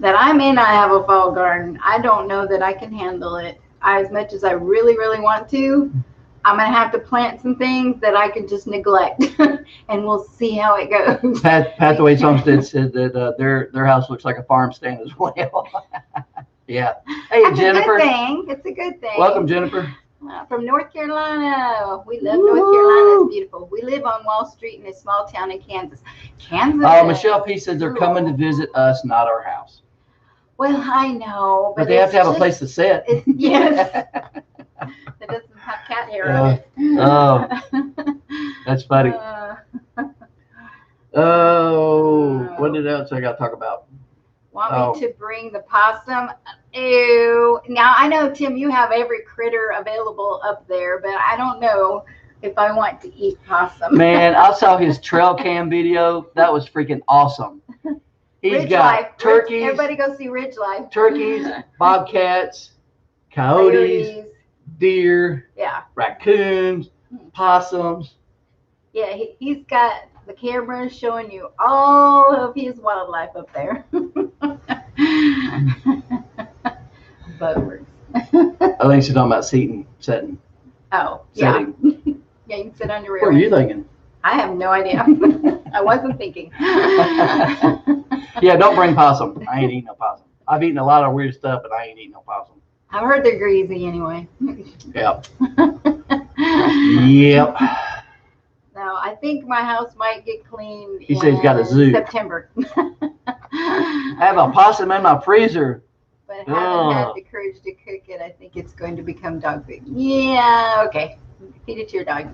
that I may not have a fall garden. I don't know that I can handle it as much as I really, really want to. I'm going to have to plant some things that I can just neglect, and we'll see how it goes. Pathways Homestead said that their house looks like a farm stand as well. Yeah. Hey, That's Jennifer. a good thing. It's a good thing. Welcome, Jennifer. From North Carolina. We love North Carolina. It's beautiful. We live on Wall Street in a small town in Kansas. Michelle P. says they're coming to visit us, not our house. Well, I know. But they have to have a place to sit. Yes. That doesn't have cat hair on it. Oh, that's funny. What else I got to talk about? Want me to bring the possum? Ew. Now, I know, Tim, you have every critter available up there, but I don't know if I want to eat possum. Man, I saw his trail cam video. That was freaking awesome. He's got turkeys. Everybody go see Ridge Life. Turkeys, bobcats, coyotes, deer, raccoons, possums. Yeah, he's got the camera showing you all of his wildlife up there. Butterworks. I think she's talking about setting. Oh, setting. Yeah. Yeah, you can sit on your rear. What are you thinking? I have no idea. I wasn't thinking. Yeah, don't bring possum. I ain't eating no possum. I've eaten a lot of weird stuff, but I ain't eating no possum. I've heard they're greasy anyway. Yep. Yep. No, I think my house might get cleaned. He said he's got a zoo. September. I have a possum in my freezer. But haven't had the courage to cook it. I think it's going to become dog food. Yeah, okay. Feed it to your dog.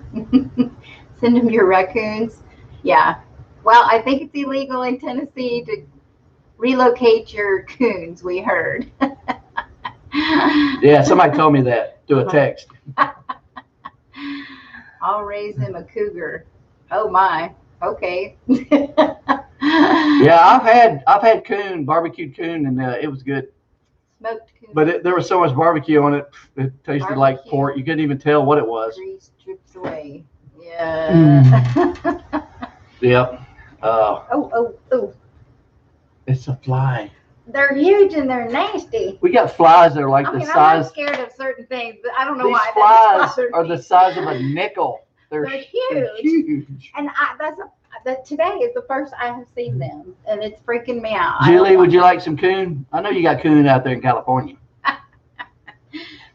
Send them your raccoons. Yeah. Well, I think it's illegal in Tennessee to relocate your coons, we heard. Yeah, somebody told me that through a text. I'll raise him a cougar. Oh my. Okay. Yeah, I've had coon, barbecued coon, and it was good. Smoked coon. But there was so much barbecue on it, it tasted like pork. You couldn't even tell what it was. Grease drips away. Yeah. Yep. Oh. It's a fly. They're huge and they're nasty. We got flies that are like the size. I'm scared of certain things, but I don't know These why. Flies are the size of a nickel. They're huge. And today is the first I have seen them, and it's freaking me out. Julie, would you like some coon? I know you got coon out there in California.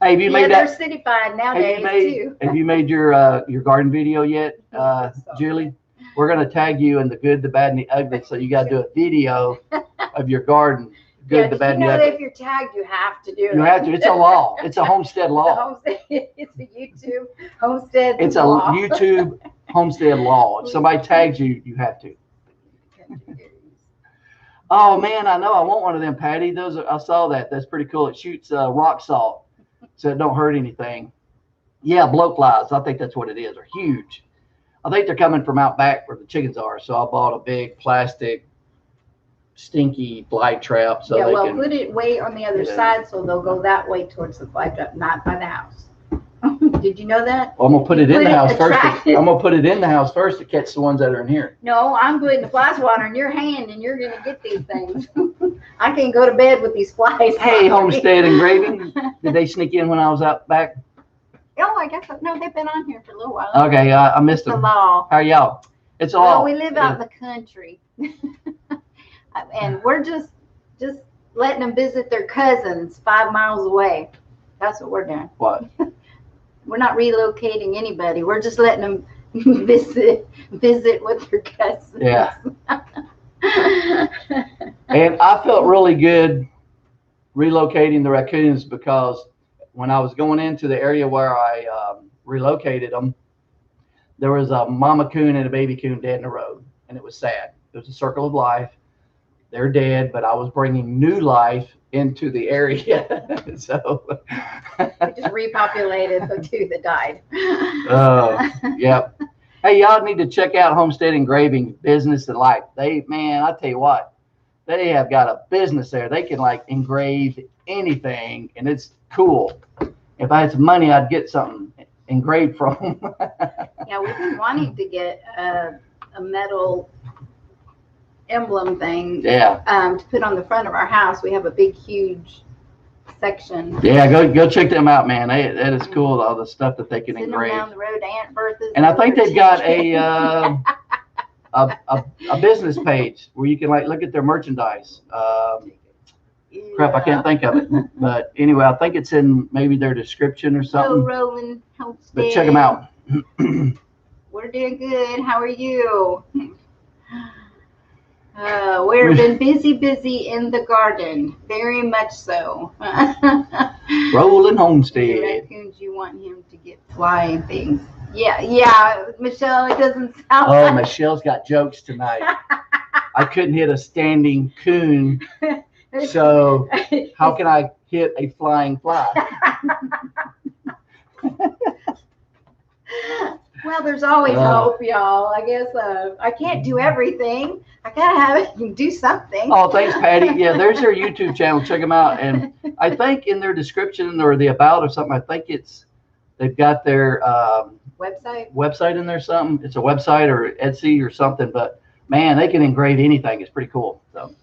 Hey, have you made that? They're cityfied nowadays too. Have you made your garden video yet, Julie? We're gonna tag you in the good, the bad, and the ugly. So you got to do a video of your garden. Good, the bad, and the ugly. If you're tagged, you have to do it. You have to. It's a law. It's a homestead law. It's a YouTube homestead. It's law. A YouTube homestead law. If somebody tags you, you have to. Oh man, I know. I want one of them, Patty. I saw that. That's pretty cool. It shoots rock salt, so it don't hurt anything. Yeah, blowflies. I think that's what it is. They're huge. I think they're coming from out back where the chickens are. So I bought a big plastic, stinky fly trap. So put it way on the other side so they'll go that way towards the fly trap, not by the house. Did you know that? Well, I'm gonna put it in the house first. I'm gonna put it in the house first to catch the ones that are in here. No, I'm putting the fly swatter in your hand, and you're gonna get these things. I can't go to bed with these flies. Hey, Homestead Engraving. Did they sneak in when I was out back? Oh, I guess no. They've been on here for a little while. Okay, I missed them. It's a law. How are y'all? It's a law. Well, we live out in the country, and we're just letting them visit their cousins 5 miles away. That's what we're doing. What? We're not relocating anybody. We're just letting them visit with their cousins. Yeah. And I felt really good relocating the raccoons because when I was going into the area where I relocated them, there was a mama coon and a baby coon dead in the road, and it was sad. It was a circle of life. They're dead, but I was bringing new life into the area. So we just repopulated the two that died. Yep. Hey, y'all need to check out Homestead Engraving Business and Life. I tell you what, they have got a business there. They can engrave anything, and it's cool. If I had some money, I'd get something engraved from them. Yeah, we've been wanting to get a metal emblem thing. Yeah. To put on the front of our house. We have a big, huge section. Yeah, go check them out, man. That is cool. All the stuff that they can engrave. Down the road to Aunt Bertha's. And I think they've got a business page where you can like look at their merchandise. Crap, I can't think of it. But anyway, I think it's in maybe their description or something. Rolling Homestead. But check them out. We're doing good. How are you? We've been busy in the garden. Very much so. Rolling Homestead. The raccoons, you want him to get flying things. Yeah, Michelle, it doesn't sound like... Michelle's got jokes tonight. I couldn't hit a standing coon, so how can I hit a flying fly? Well, there's always hope, y'all. I guess I can't do everything. I gotta do something. Oh, thanks, Patty. Yeah, there's their YouTube channel. Check them out. And I think in their description or the about or something, I think they've got their website in there. Something. It's a website or Etsy or something. But man, they can engrave anything. It's pretty cool. So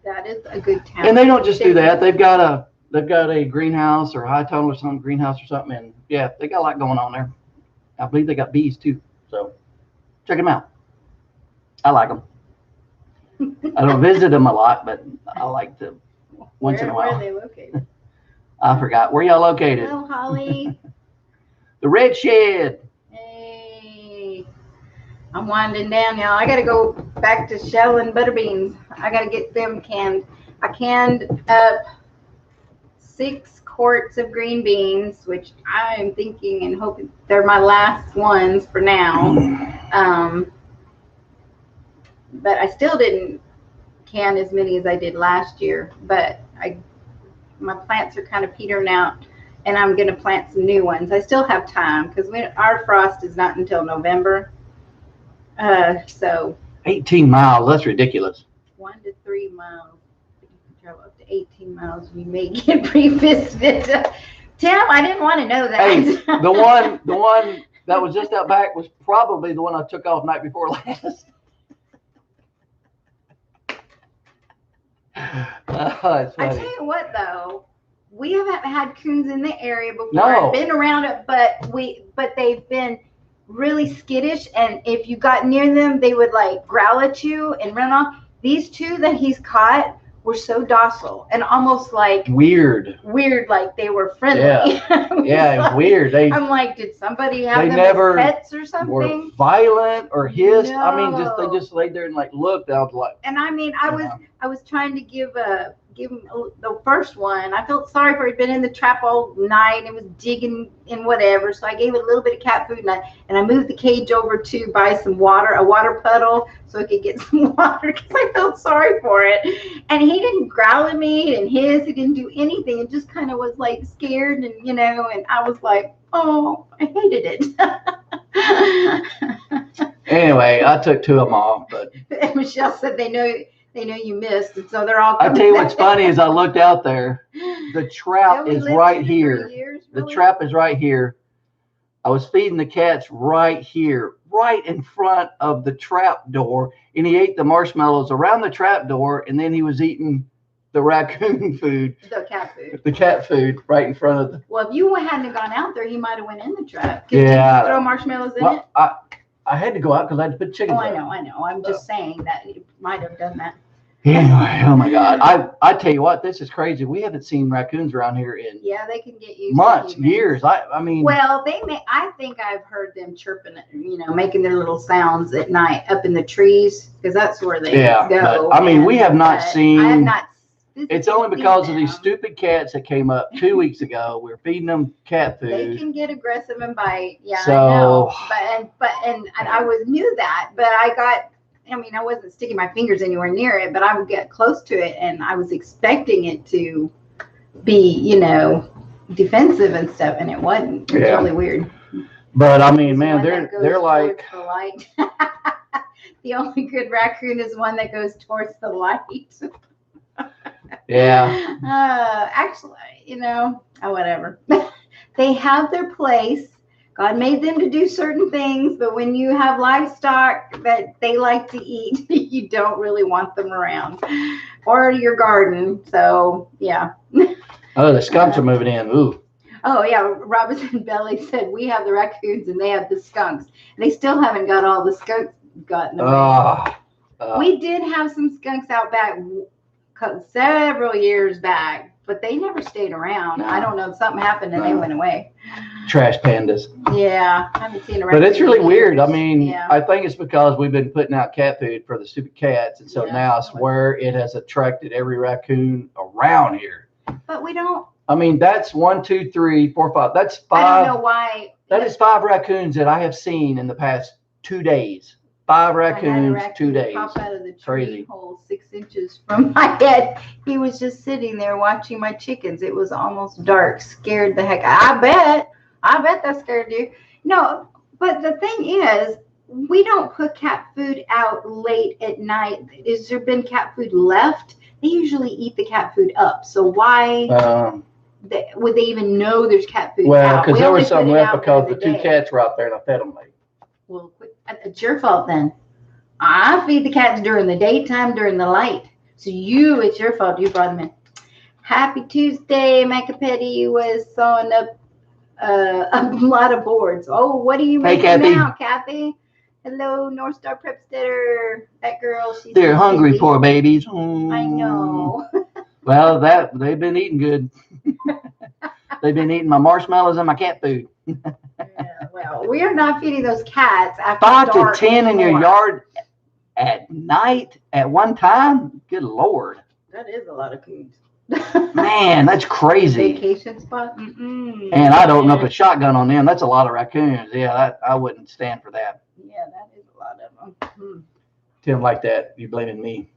that is a good talent. And they don't just do that. They've got a greenhouse or high tunnel or something, greenhouse or something. And yeah, they got a lot going on there. I believe they got bees too. So check them out. I like them. I don't visit them a lot, but I like to once in a while. Where are they located? I forgot. Where y'all located? Hello, Holly. The Red Shed. Hey. I'm winding down, y'all. I got to go back to shelling butter beans. I got to get them canned. I canned up 6 quarts of green beans, which I'm thinking and hoping they're my last ones for now. But I still didn't can as many as I did last year. But my plants are kind of petering out, and I'm going to plant some new ones. I still have time because our frost is not until November. So 18 miles. That's ridiculous. 1 to 3 miles. You can travel up to 18 miles. You may get revisited. Tim, I didn't want to know that. Hey, the one that was just out back was probably the one I took off night before last. Oh, I tell you what, though, we haven't had coons in the area before. No. I've been around it, but they've been really skittish, and if you got near them, they would like growl at you and run off. These 2 that he's caught were so docile and almost like weird, like they were friendly. Yeah, it was weird. I'm like, did somebody have them as pets or something? Were violent or hissed. No. I mean, they just laid there and like looked. I was like, and I mean, I was trying to give him the first one. I felt sorry for he'd been in the trap all night and was digging and whatever. So I gave it a little bit of cat food and I moved the cage over to buy some water, a water puddle, so I could get some water because I felt sorry for it. And he didn't growl at me, he didn't hiss, he didn't do anything. It just kind of was like scared and and I was like, oh, I hated it. Anyway, I took 2 of them off, but Michelle said they know you missed, and so they're all. I tell you what's funny is I looked out there. The trap is right here. Years, really? The trap is right here. I was feeding the cats right here, right in front of the trap door, and he ate the marshmallows around the trap door, and then he was eating the raccoon food. The cat food. The cat food right in front of the. Well, if you hadn't gone out there, he might have went in the trap. Yeah. Did you throw marshmallows in it? I had to go out because I had to put chickens. Oh, I know. I'm just saying that he might have done that. Anyway, oh my God! I tell you what, this is crazy. We haven't seen raccoons around here in they can get used months, to years. I mean, well, I think I've heard them chirping, making their little sounds at night up in the trees because that's where they go. But, I mean, we have not seen. I have not. It's only because of these stupid cats that came up 2 weeks ago. We're feeding them cat food. They can get aggressive and bite. Yeah, so, I know. But I knew that, but I wasn't sticking my fingers anywhere near it, but I would get close to it, and I was expecting it to be, defensive and stuff, and it wasn't. It's really weird. But I mean, man, they're like the light. The only good raccoon is one that goes towards the light. Yeah. Actually, whatever. They have their place. God made them to do certain things, but when you have livestock that they like to eat, you don't really want them around, or your garden. So yeah. Oh, the skunks are moving in. Ooh. Oh yeah, Robinson Belly said we have the raccoons and they have the skunks. And they still haven't got all the skunks gotten away. We did have some skunks out back several years back, but they never stayed around. I don't know, something happened and they went away. Trash pandas. Yeah, I haven't seen a raccoon. But it's really weird. I mean, I think it's because we've been putting out cat food for the stupid cats, and so now I swear it has attracted every raccoon around here. But we don't. I mean, that's 1, 2, 3, 4, 5. That's 5. I don't know why. That is 5 raccoons that I have seen in the past 2 days. 5 raccoons, 2 days. Pop out of the tree hole 6 inches from my head. He was just sitting there watching my chickens. It was almost dark. Scared the heck. I bet that scared you. No, but the thing is, we don't put cat food out late at night. Is there been cat food left? They usually eat the cat food up. So why? Would they even know there's cat food? Well, because there was some left because the 2 cats were out there and I fed them late. Well, it's your fault then. I feed the cats during the daytime, during the light. So it's your fault. You brought them in. Happy Tuesday. Macapetty was sawing up a lot of boards. Oh, what are you making now, Kathy? Hello, North Star Prepsteader. That girl, they're hungry, busy. Poor babies. I know. Well, they've been eating good. They've been eating my marshmallows and my cat food. Well, we are not feeding those cats after 5 to 10 in your yard at night at one time. Good Lord. That is a lot of coons. Man, that's crazy. Vacation spot. And I don't know if a shotgun on them. That's a lot of raccoons. Yeah, I wouldn't stand for that. Yeah, that is a lot of them. Tim like that. You're blaming me.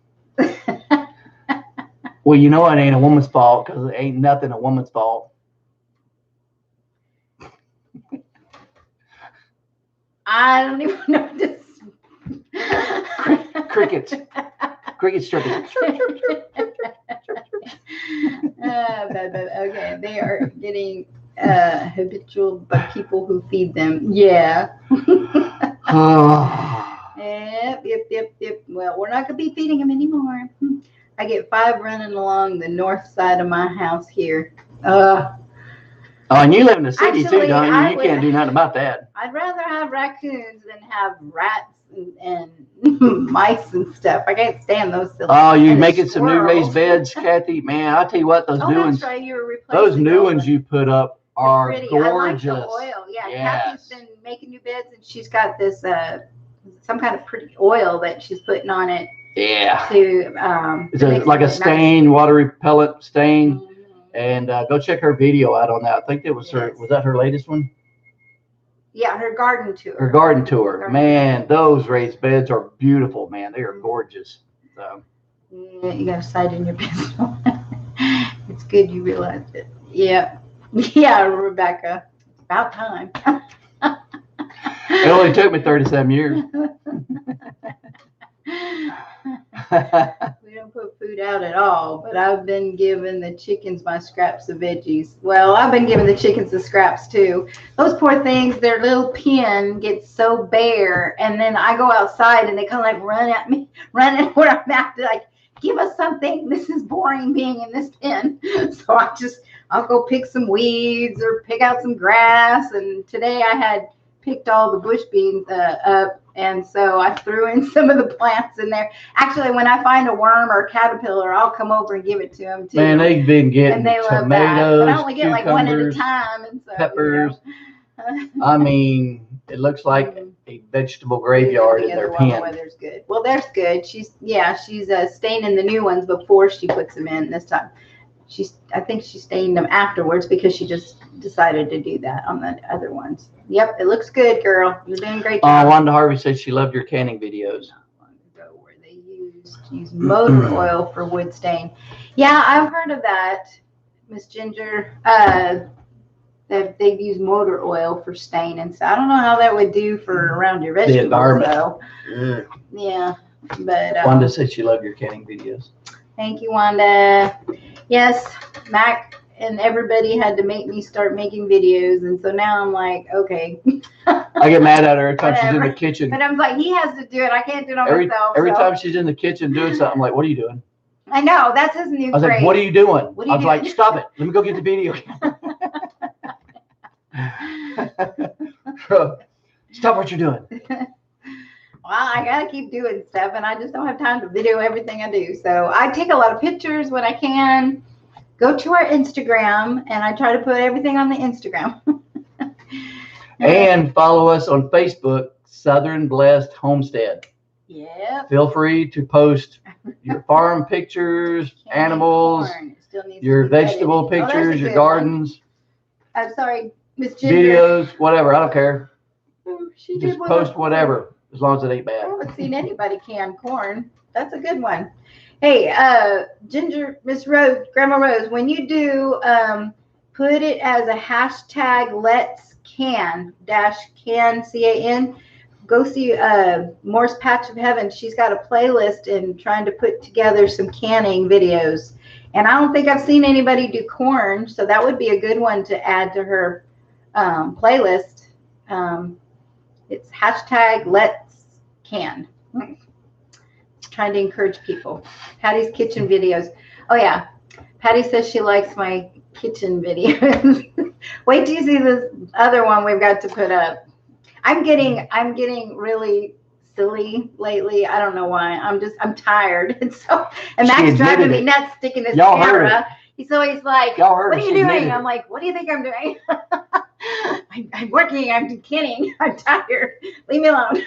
Well, you know it ain't a woman's fault because it ain't nothing a woman's fault. I don't even know this. Crickets. Crickets chirping. Okay, they are getting habitual by people who feed them. Yeah. Yep. Well, we're not going to be feeding them anymore. I get 5 running along the north side of my house here. Oh, and you live in the city too, don't you? You can't do nothing about that. I'd rather have raccoons than have rats and mice and stuff. I can't stand those silly. Oh, you making some new raised beds, Kathy? Man, I'll tell you what, those new ones. That's right. You were replacing those new ones you put up are gorgeous. I like the oil. Yeah, yes. Kathy's been making new beds, and she's got this some kind of pretty oil that she's putting on it. Yeah. It's like a stain, water repellent stain. Mm-hmm. And go check her video out on that. I think it was her. Was that her latest one? Yeah, her garden tour. Her garden tour. Man, those raised beds are beautiful, man. They are gorgeous. So. Yeah, you got a sight in your pistol. It's good you realized it. Yeah. Yeah, Rebecca. It's about time. It only took me 37 years. We don't put food out at all, but I've been giving the chickens my scraps of veggies. Well, I've been giving the chickens the scraps too. Those poor things, their little pen gets so bare, and then I go outside and they kind of like run at me, running where I'm at, like, give us something. This is boring being in this pen. So I'll go pick some weeds or pick out some grass. And today I had picked all the bush beans up. And so I threw in some of the plants in there. Actually, when I find a worm or a caterpillar, I'll come over and give it to them too. Man, they've been getting tomatoes, but I only get like one at a time. And so, peppers. I mean, it looks like a vegetable graveyard in their pen. The weather's good. Well, there's good. She's staining the new ones before she puts them in this time. I think she stained them afterwards because she just decided to do that on the other ones. Yep, it looks good, girl. You're doing a great job. Wanda Harvey said she loved your canning videos. Where they use motor oil for wood stain. Yeah, I've heard of that, Miss Ginger. That they've used motor oil for stain and stuff. I don't know how that would do for around your vegetables. The environment. Though. Yeah, but Wanda said she loved your canning videos. Thank you, Wanda. Yes, Mac and everybody had to make me start making videos, and so now I'm like, okay. I get mad at her every time she's in the kitchen. But I'm like, he has to do it. I can't do it on myself. Every time she's in the kitchen doing something, I'm like, what are you doing? I know, that's his new I was phrase. like, what are you doing? What are you I was doing? like, stop it. Let me go get the video. Stop what you're doing. Well, I gotta keep doing stuff, and I just don't have time to video everything I do. So I take a lot of pictures when I can. Go to our Instagram, and I try to put everything on the Instagram. And follow us on Facebook, Southern Blessed Homestead. Yeah. Feel free to post your farm pictures, animals, your vegetable pictures, your gardens. I'm sorry, Miss Ginger. Videos, whatever. I don't care. She just post whatever, as long as it ain't bad. I haven't seen anybody can corn. That's a good one. Hey, Ginger, Miss Rose, Grandma Rose, when you do, put it as a hashtag Let's Can -can CAN. Go see Moore's Patch of Heaven. She's got a playlist and trying to put together some canning videos. And I don't think I've seen anybody do corn, so that would be a good one to add to her playlist. It's hashtag Let's Can. Trying to encourage people. Patty's kitchen videos. Oh yeah, Patty says she likes my kitchen videos. Wait till you see this other one we've got to put up. I'm getting really silly lately. I don't know why. I'm tired. And Max driving me nuts sticking his camera. He's always like, what are you doing? I'm like, what do you think I'm doing? I'm working. I'm kidding. I'm tired. Leave me alone.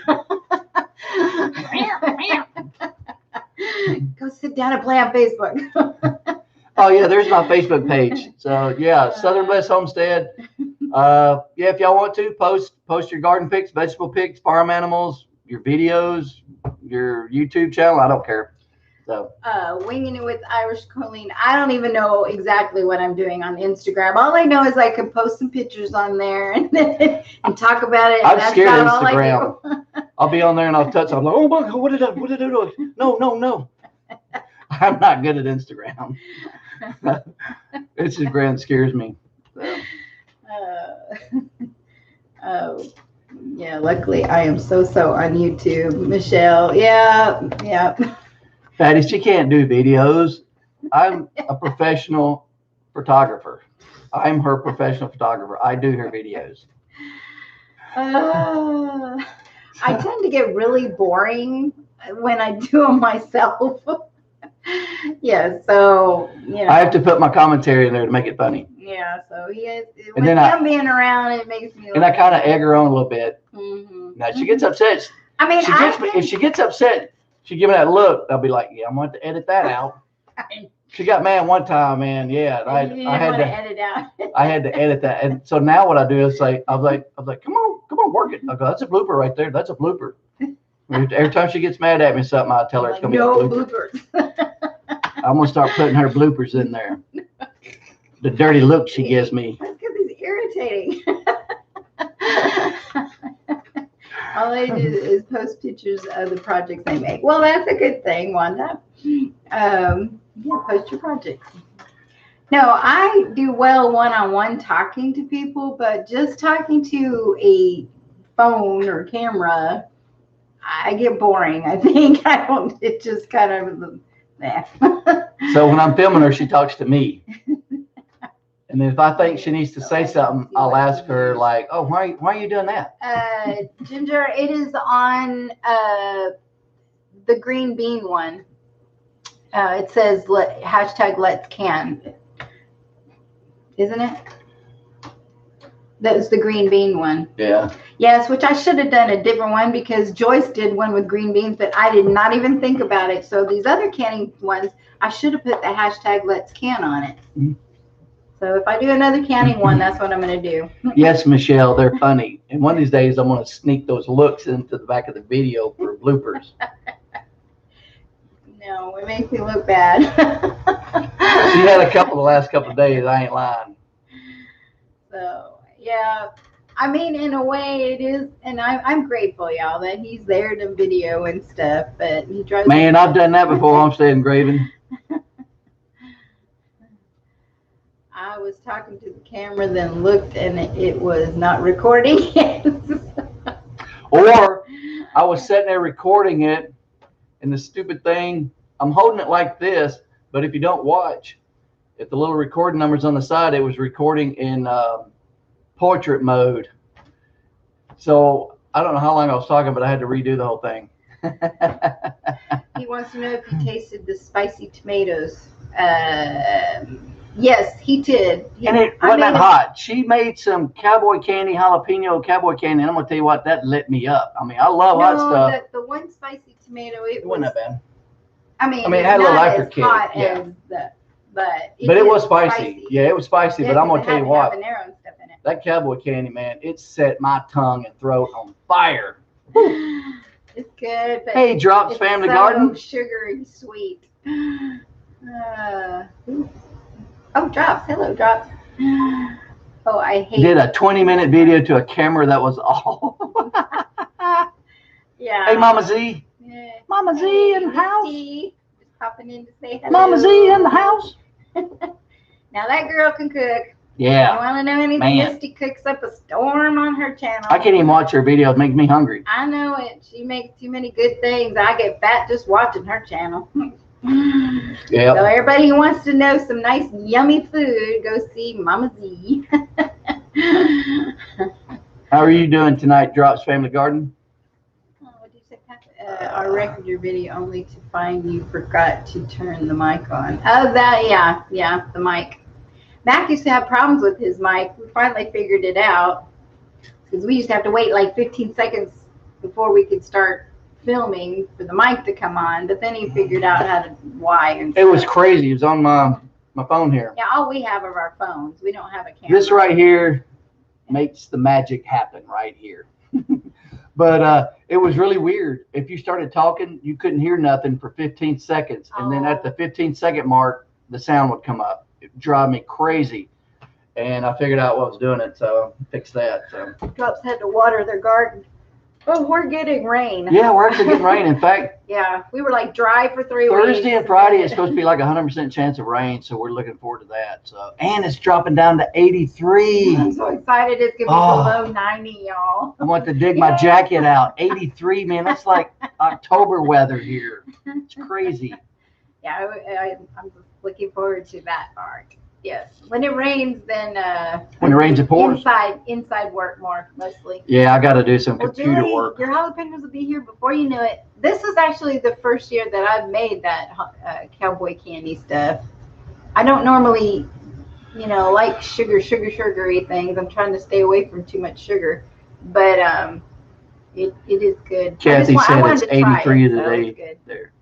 Go sit down and play on Facebook. Oh yeah, there's my Facebook page. So yeah, Southern Blessed Homestead. Yeah, if y'all want to post your garden pics, vegetable pics, farm animals, your videos, your YouTube channel. I don't care. So winging it with Irish Colleen. I don't even know exactly what I'm doing on Instagram. All I know is I can post some pictures on there and talk about it. I'm scared of Instagram. I'll be on there and I'll touch. I'm like, oh my God, what did I do? No. I'm not good at Instagram. Instagram scares me. So. Oh, yeah. Luckily, I am so on YouTube. Michelle, yeah. Patty, she can't do videos. I'm a professional photographer. I'm her professional photographer. I do her videos. I tend to get really boring when I do them myself. Yeah, so I have to put my commentary in there to make it funny. Yeah, so he is. With him being around, it makes me. And I kind of egg her on a little bit. Mm-hmm. Now she gets upset. I mean, if she gets upset, she give me that look. I'll be like, yeah, I'm going to edit that out. She got mad one time, man. Yeah, I had to edit out. I had to edit that, and so now what I do is say, I was like, come on, work it. I go, that's a blooper right there. That's a blooper. Every time she gets mad at me, something, I tell her it's gonna be a blooper. I'm gonna start putting her bloopers in there. The dirty look she gives me. That's because he's irritating. All I do is post pictures of the projects I make. Well, that's a good thing, Wanda. Yeah, post your projects. No, I do well one-on-one talking to people, but just talking to a phone or camera, I get boring. I think it's just kind of. So when I'm filming her, she talks to me. And then if I think she needs to say something, I'll ask her like, oh, why are you doing that? Ginger, it is on the green bean one. It says hashtag Let's Can. Isn't it? That was the green bean one. Yeah. Yes, which I should have done a different one because Joyce did one with green beans, but I did not even think about it. So these other canning ones, I should have put the hashtag Let's Can on it. Mm-hmm. So if I do another canning one, that's what I'm going to do. Yes, Michelle, they're funny. And one of these days, I'm going to sneak those looks into the back of the video for bloopers. No, it makes me look bad. She had a couple the last couple of days. I ain't lying. So, yeah. I mean, in a way, it is, and I'm grateful, y'all, that he's there to video and stuff. But he drives. Man, I've done that before. Homestead engraving. I was talking to the camera, then looked and it was not recording. Or I was sitting there recording it, and the stupid thing, I'm holding it like this, but if you don't watch, if the little recording number's on the side, it was recording in portrait mode. So I don't know how long I was talking, but I had to redo the whole thing. He wants to know if you tasted the spicy tomatoes. Yes, he did. And it wasn't that hot. She made some cowboy candy, jalapeno cowboy candy, and I'm gonna tell you what, that lit me up. I mean, I love hot stuff. The one spicy tomato, it wasn't that bad. I mean, it had a little afterkick. Hot yeah. as but it was spicy. Yeah, it was spicy. But I'm gonna tell you what, habanero and stuff in it. That cowboy candy, man, it set my tongue and throat on fire. It's good. But hey, Drops Family Garden. Sugary sweet. Oh, Drops. Hello, Drops. Oh, I hate. Did a 20-minute video to a camera that was all. Yeah. Hey, Mama Z. Yeah. Mama Z in the house. Just popping in to say hello. Mama Z in the house. Now that girl can cook. Yeah. You want to know anything? Man. Misty cooks up a storm on her channel. I can't even watch her videos. It makes me hungry. I know it. She makes too many good things. I get fat just watching her channel. Yeah. So everybody who wants to know some nice yummy food, go see Mama Z. How are you doing tonight, Drops Family Garden? What did you say, Pat? I recorded your video only to find you forgot to turn the mic on. Oh, that, yeah, the mic. Mac used to have problems with his mic. We finally figured it out because we used to have to wait like 15 seconds before we could start filming for the mic to come on. But then he figured out how to why. And it was crazy. It was on my phone here. Yeah, all we have are our phones. We don't have a camera. This right here makes the magic happen right here. But it was really weird. If you started talking, you couldn't hear nothing for 15 seconds. And then at the 15-second mark, the sound would come up. It drive me crazy. And I figured out what was doing it, so fixed that. So. Drops had to water their garden. Oh, we're getting rain. Yeah, we're actually getting rain. In fact, yeah, we were like dry for 3 weeks. Thursday and Friday is supposed to be like 100% chance of rain, so we're looking forward to that. So, and it's dropping down to 83. I'm so excited. It's gonna be below 90, y'all. I want to dig my jacket out. 83, man. That's like October weather here. It's crazy. Yeah, I'm just looking forward to that part. Yes, when it rains, then when it rains, it pours. Inside work more mostly. Yeah, I got to do some computer Julie, work. Your jalapenos will be here before you know it. This is actually the first year that I've made that cowboy candy stuff. I don't normally, like sugary things. I'm trying to stay away from too much sugar, but it is good. Kathy said it's 83 it, today. So good. There.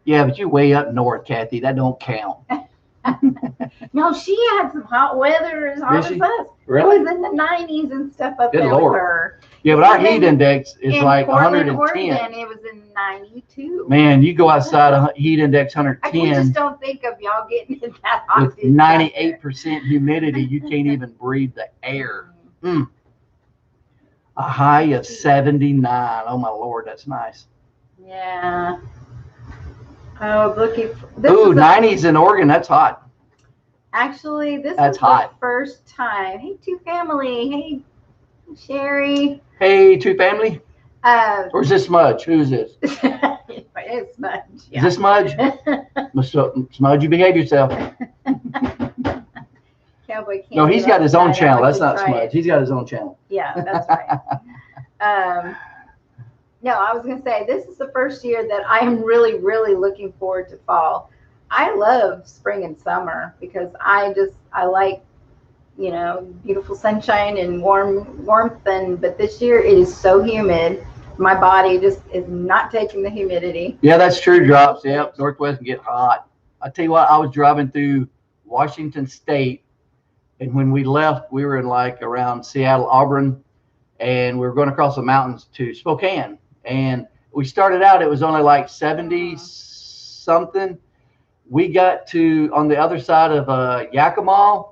Yeah, but you're way up north, Kathy. That don't count. No, she had some hot weather as hot as us. Really? It was in the 90s and stuff up Good there Lord. with her. Yeah, but our heat index is like Portland, 110. Oregon, it was in 92. Man, you go outside, heat index 110. We just don't think of y'all getting it that hot. With 98% humidity, you can't even breathe the air. Mm. A high of 79. Oh, my Lord, that's nice. Yeah. Oh, looking for this. Ooh, 90s in Oregon. That's hot. Actually, this is the first time. Hey, Two Family. Hey, Sherry. Hey, Two Family. Or is this Smudge? Who is this? It's Smudge. Yeah. Is this Smudge? Smudge, you behave yourself. Cowboy Candy. No, he's got his own channel. That's not Smudge. He's got his own channel. Yeah, that's right. No, I was going to say, this is the first year that I am really, really looking forward to fall. I love spring and summer because I like, beautiful sunshine and warmth. But this year it is so humid. My body just is not taking the humidity. Yeah, that's true, Drops. Yep, Northwest can get hot. I tell you what, I was driving through Washington State, and when we left, we were in like around Seattle, Auburn, and we were going across the mountains to Spokane. And we started out, it was only like 70 something. We got to on the other side of Yakima,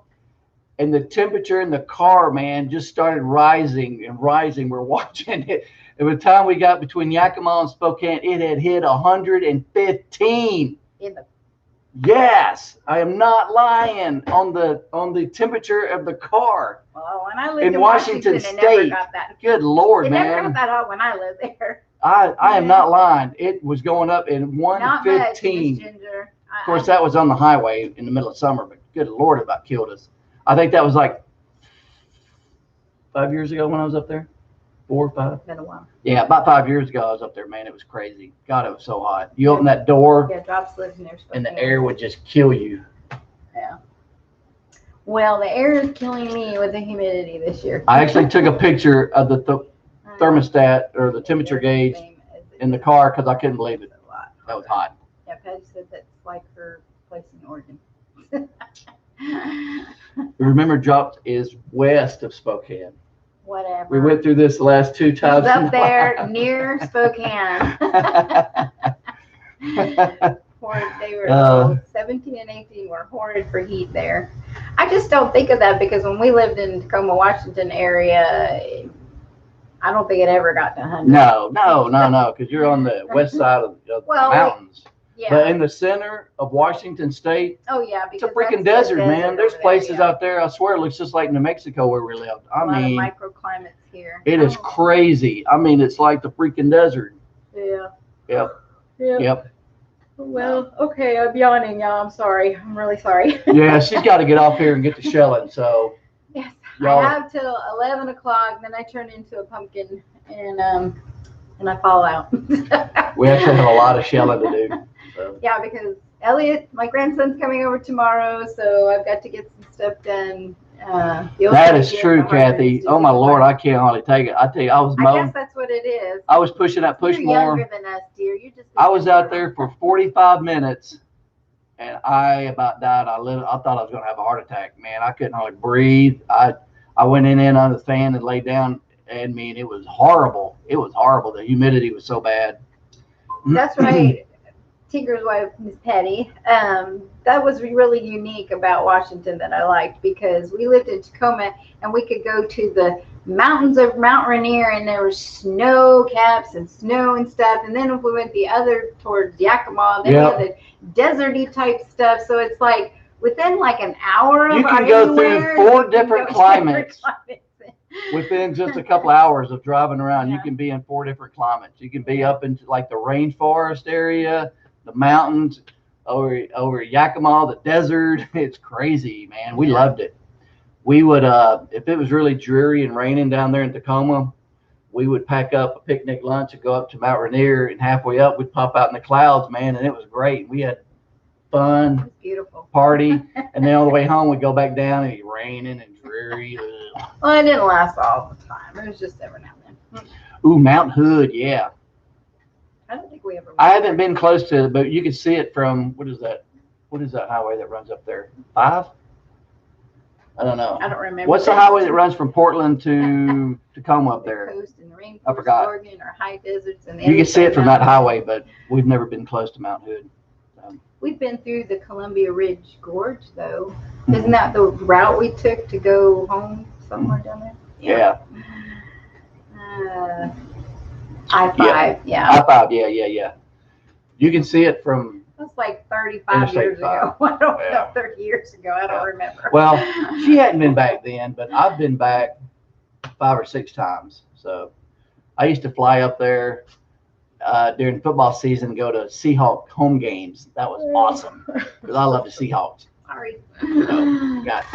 and the temperature in the car, man, just started rising and rising. We're watching it. And by the time we got between Yakima and Spokane, it had hit 115. Yes, I am not lying on the temperature of the car Well, when I lived in in Washington Washington, it never State. got that. Good Lord, It never got man. that hot when I lived there. I am not lying. It was going up in Not much, Miss 115. Ginger. Of course, that was on the highway in the middle of summer, but good Lord, it about killed us. I think that was like 5 years ago when I was up there. 4 or 5. Been a while. Yeah, about 5 years ago I was up there, man. It was crazy. God, it was so hot. You open that door, Yeah, drops lives in there. and the air would just kill you. Yeah. Well, the air is killing me with the humidity this year. I actually took a picture of the thermostat or the temperature gauge in the car because I couldn't believe it. That was hot. Yeah, Patty said that's like her place in Oregon. Remember, Drops is west of Spokane. Whatever. We went through this the last 2 times. It's up there near Spokane. They were 17 and 18 were horrid for heat there. I just don't think of that because when we lived in Tacoma, Washington area, I don't think it ever got to 100. No, because you're on the west side of the mountains. Yeah. But in the center of Washington State, oh yeah, it's a freaking desert, man. There's places out there, I swear, it looks just like New Mexico where we live. I mean, a lot of microclimates here. It is crazy. I mean, it's like the freaking desert. Yeah. Yep. Well, okay, I'm yawning, y'all. I'm sorry. I'm really sorry. Yeah, she's got to get off here and get to shelling. So. Yes, I have till 11 o'clock. Then I turn into a pumpkin and I fall out. We actually have a lot of shelling to do. So. Yeah, because Elliot, my grandson's coming over tomorrow, so I've got to get some stuff done. That is true, Kathy. Oh my Lord, I can't hardly take it. I tell you, I was mowing. I guess that's what it is. I was pushing that push You're more. Younger than us, dear. You just. I was out there for 45 minutes, and I about died. I thought I was going to have a heart attack. Man, I couldn't hardly breathe. I went in under the fan and laid down. And I mean, it was horrible. It was horrible. The humidity was so bad. That's right. Tinker's wife, Miss Patty. That was really unique about Washington that I liked because we lived in Tacoma and we could go to the mountains of Mount Rainier and there were snow caps and snow and stuff. And then if we went the other towards Yakima, then we had the deserty type stuff. So it's like within like an hour of you can go through 4 different climates. Within just a couple hours of driving around, you can be in 4 different climates. You can be up into like the rainforest area, the mountains, over Yakima, the desert. It's crazy, man. We loved it. We would, if it was really dreary and raining down there in Tacoma, we would pack up a picnic lunch and go up to Mount Rainier, and halfway up, we'd pop out in the clouds, man, and it was great. We had fun, beautiful party, and then on the way home, we'd go back down and it'd be raining and dreary. Well, it didn't last all the time. It was just every now and then. Ooh, Mount Hood, yeah. I don't think we ever. I haven't been close to it, but you can see it from, what is that? What is that highway that runs up there? 5? I don't know. I don't remember. What's the highway that runs from Portland to Tacoma up there? Coast and the rainforest, I forgot. Oregon or high deserts. And you can see it from that highway, but we've never been close to Mount Hood. We've been through the Columbia Ridge Gorge, though. Isn't that the route we took to go home somewhere down there? Yeah. I-5, yeah. I-5, yeah. You can see it from. That's like 35 years ago. I don't know, 30 years ago. I don't remember. Well, she hadn't been back then, but I've been back 5 or 6 times. So I used to fly up there during football season and go to Seahawk home games. That was awesome because I love the Seahawks. Sorry. Got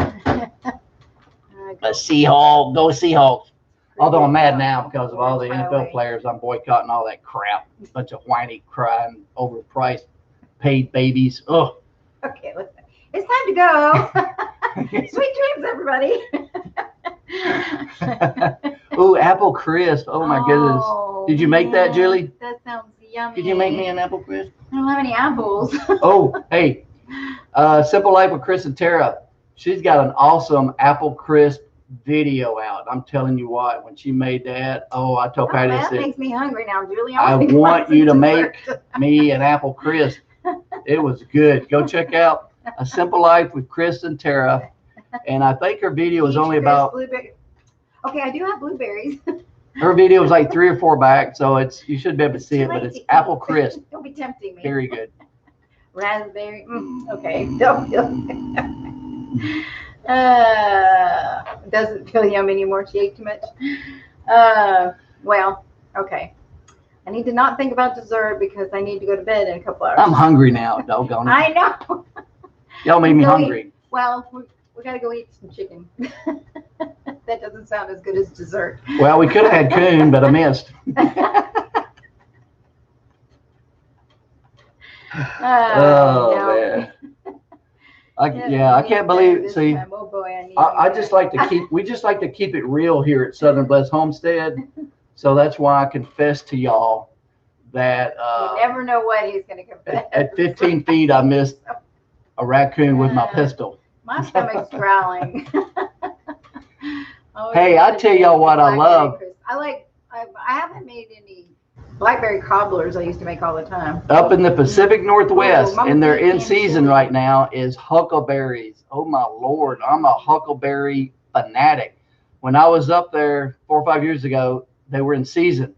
a Seahawk, go Seahawks. Although I'm mad now because of all the NFL players, I'm boycotting all that crap. A bunch of whiny, crying, overpriced, paid babies. Ugh. Okay, listen. It's time to go. Sweet dreams, everybody. Ooh, apple crisp. Oh my goodness. Did you make that, Julie? That sounds yummy. Could you make me an apple crisp? I don't have any apples. Oh, hey. Simple Life with Chris and Tara. She's got an awesome apple crisp video out. I'm telling you what, when she made that, I told Patty, that makes me hungry now, Julie. I want you to make me an apple crisp. It was good. Go check out A Simple Life with Chris and Tara. And I think her video is only about. Okay, I do have blueberries. Her video was like 3 or 4 back, so you should be able to see it, but it's apple crisp. Don't be tempting me. Very good. Raspberry. Okay. Don't feel. Doesn't feel yummy anymore. She ate too much. Well, okay. I need to not think about dessert because I need to go to bed in a couple hours. I'm hungry now, doggone it. I know. Y'all made me hungry. Well, we got to go eat some chicken. That doesn't sound as good as dessert. Well, we could have had coon, but I missed. Man. I can't believe it. See, oh boy, I just like to keep, we just like to keep it real here at Southern Bless Homestead. So that's why I confess to y'all that you never know what he's going to confess. At 15 feet, I missed a raccoon with my pistol. My stomach's growling. Hey, I tell y'all what I love. I haven't made any blackberry cobblers I used to make all the time. Up in the Pacific Northwest, and they're in season right now, is huckleberries. Oh my Lord, I'm a huckleberry fanatic. When I was up there 4 or 5 years ago, they were in season.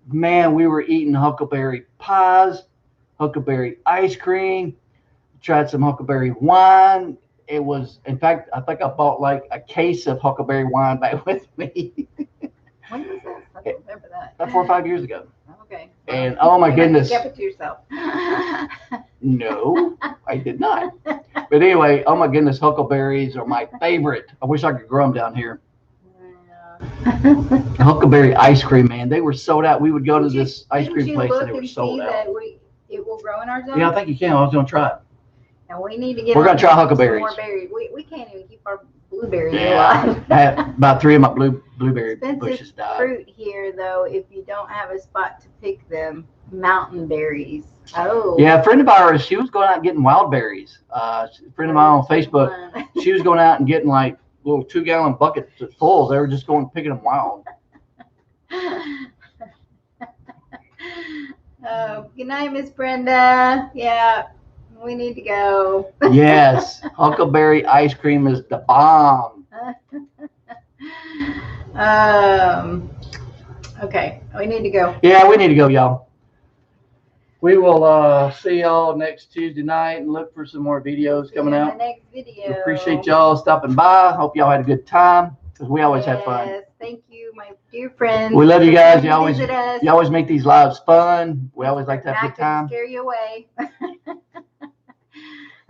Man, we were eating huckleberry pies, huckleberry ice cream, tried some huckleberry wine. It was, in fact, I think I bought like a case of huckleberry wine back with me. When was that? I don't remember that. About 4 or 5 years ago. Okay. And oh my goodness. You kept it to yourself. No, I did not. But anyway, oh my goodness, huckleberries are my favorite. I wish I could grow them down here. Huckleberry ice cream, man. They were sold out. We would go to this ice cream place and they were sold out. It will grow in our zone? Yeah, I think you can. I was going to try it. And we need to get. We're going to try huckleberries. More berries. We can't even keep our blueberries alive. I had about 3 of my blueberry bushes died. Fruit here, though, if you don't have a spot to pick them, mountain berries. Oh. Yeah, a friend of ours, she was going out and getting wild berries. A friend of mine on Facebook, she was going out and getting like little 2-gallon buckets full. They were just going picking them wild. Good night, Miss Brenda. Yeah, we need to go. Yes, huckleberry ice cream is the bomb. Okay, we need to go. Yeah, we need to go, y'all. We will see y'all next Tuesday night and look for some more videos coming out. The next video. We appreciate y'all stopping by. Hope y'all had a good time because we always have fun. Thank you, my dear friends. We love you guys. You always make these lives fun. We always like to have a good time. Scare you away.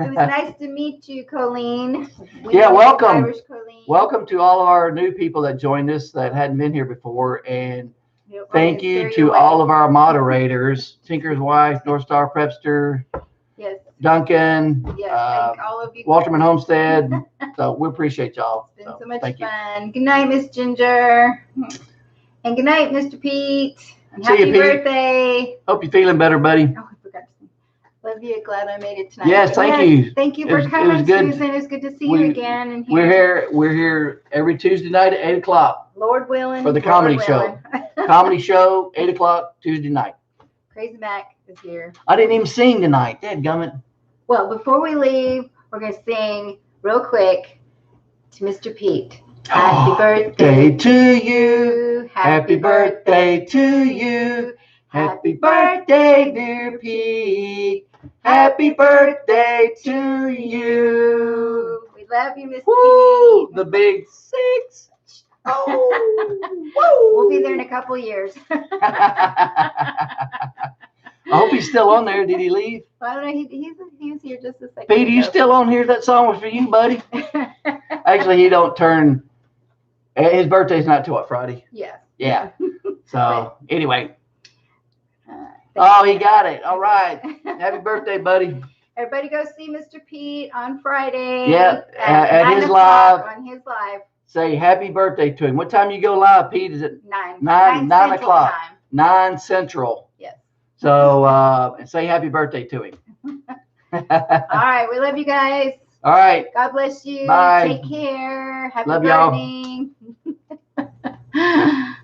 It was nice to meet you, Colleen. Welcome. Irish Colleen. Welcome to all of our new people that joined us that hadn't been here before. And thank you to all of our moderators, Tinker's Wife, North Star Prepster, yes, Duncan, thank all of you. Walterman Homestead. So we appreciate y'all. It's been so much fun. Good night, Miss Ginger. And good night, Mr. Pete. And happy birthday. Hope you're feeling better, buddy. Oh, I forgot to say. Love you. Glad I made it tonight. Yes, thank you. Thank you for coming, Susan. It's good to see you again. And we're here every Tuesday night at 8 o'clock. Lord willing. For the comedy show. Comedy show, 8 o'clock Tuesday night. Crazy Mac is here. I didn't even sing tonight. Dadgummit. Well, before we leave, we're going to sing real quick to Mr. Pete. Happy birthday to you. Happy birthday to you. Happy birthday, dear Pete. Happy birthday to you. We love you, Mr. Pete. The big 6. Oh, woo. We'll be there in a couple of years. I hope he's still on there. Did he leave? Well, I don't know. He was here just a second. Pete, are you still on here? That song was for you, buddy. Actually, he don't turn. His birthday's not till what, Friday? Yeah. Yeah. So anyway. Oh, he got it. All right. Happy birthday, buddy. Everybody go see Mr. Pete on Friday. Yeah, at his live. On his live. Say happy birthday to him. What time you go live, Pete? Is it 9 o'clock? Time. 9 Central. Yes. So say happy birthday to him. All right. We love you guys. All right. God bless you. Bye. Take care. Happy love gardening. y'all.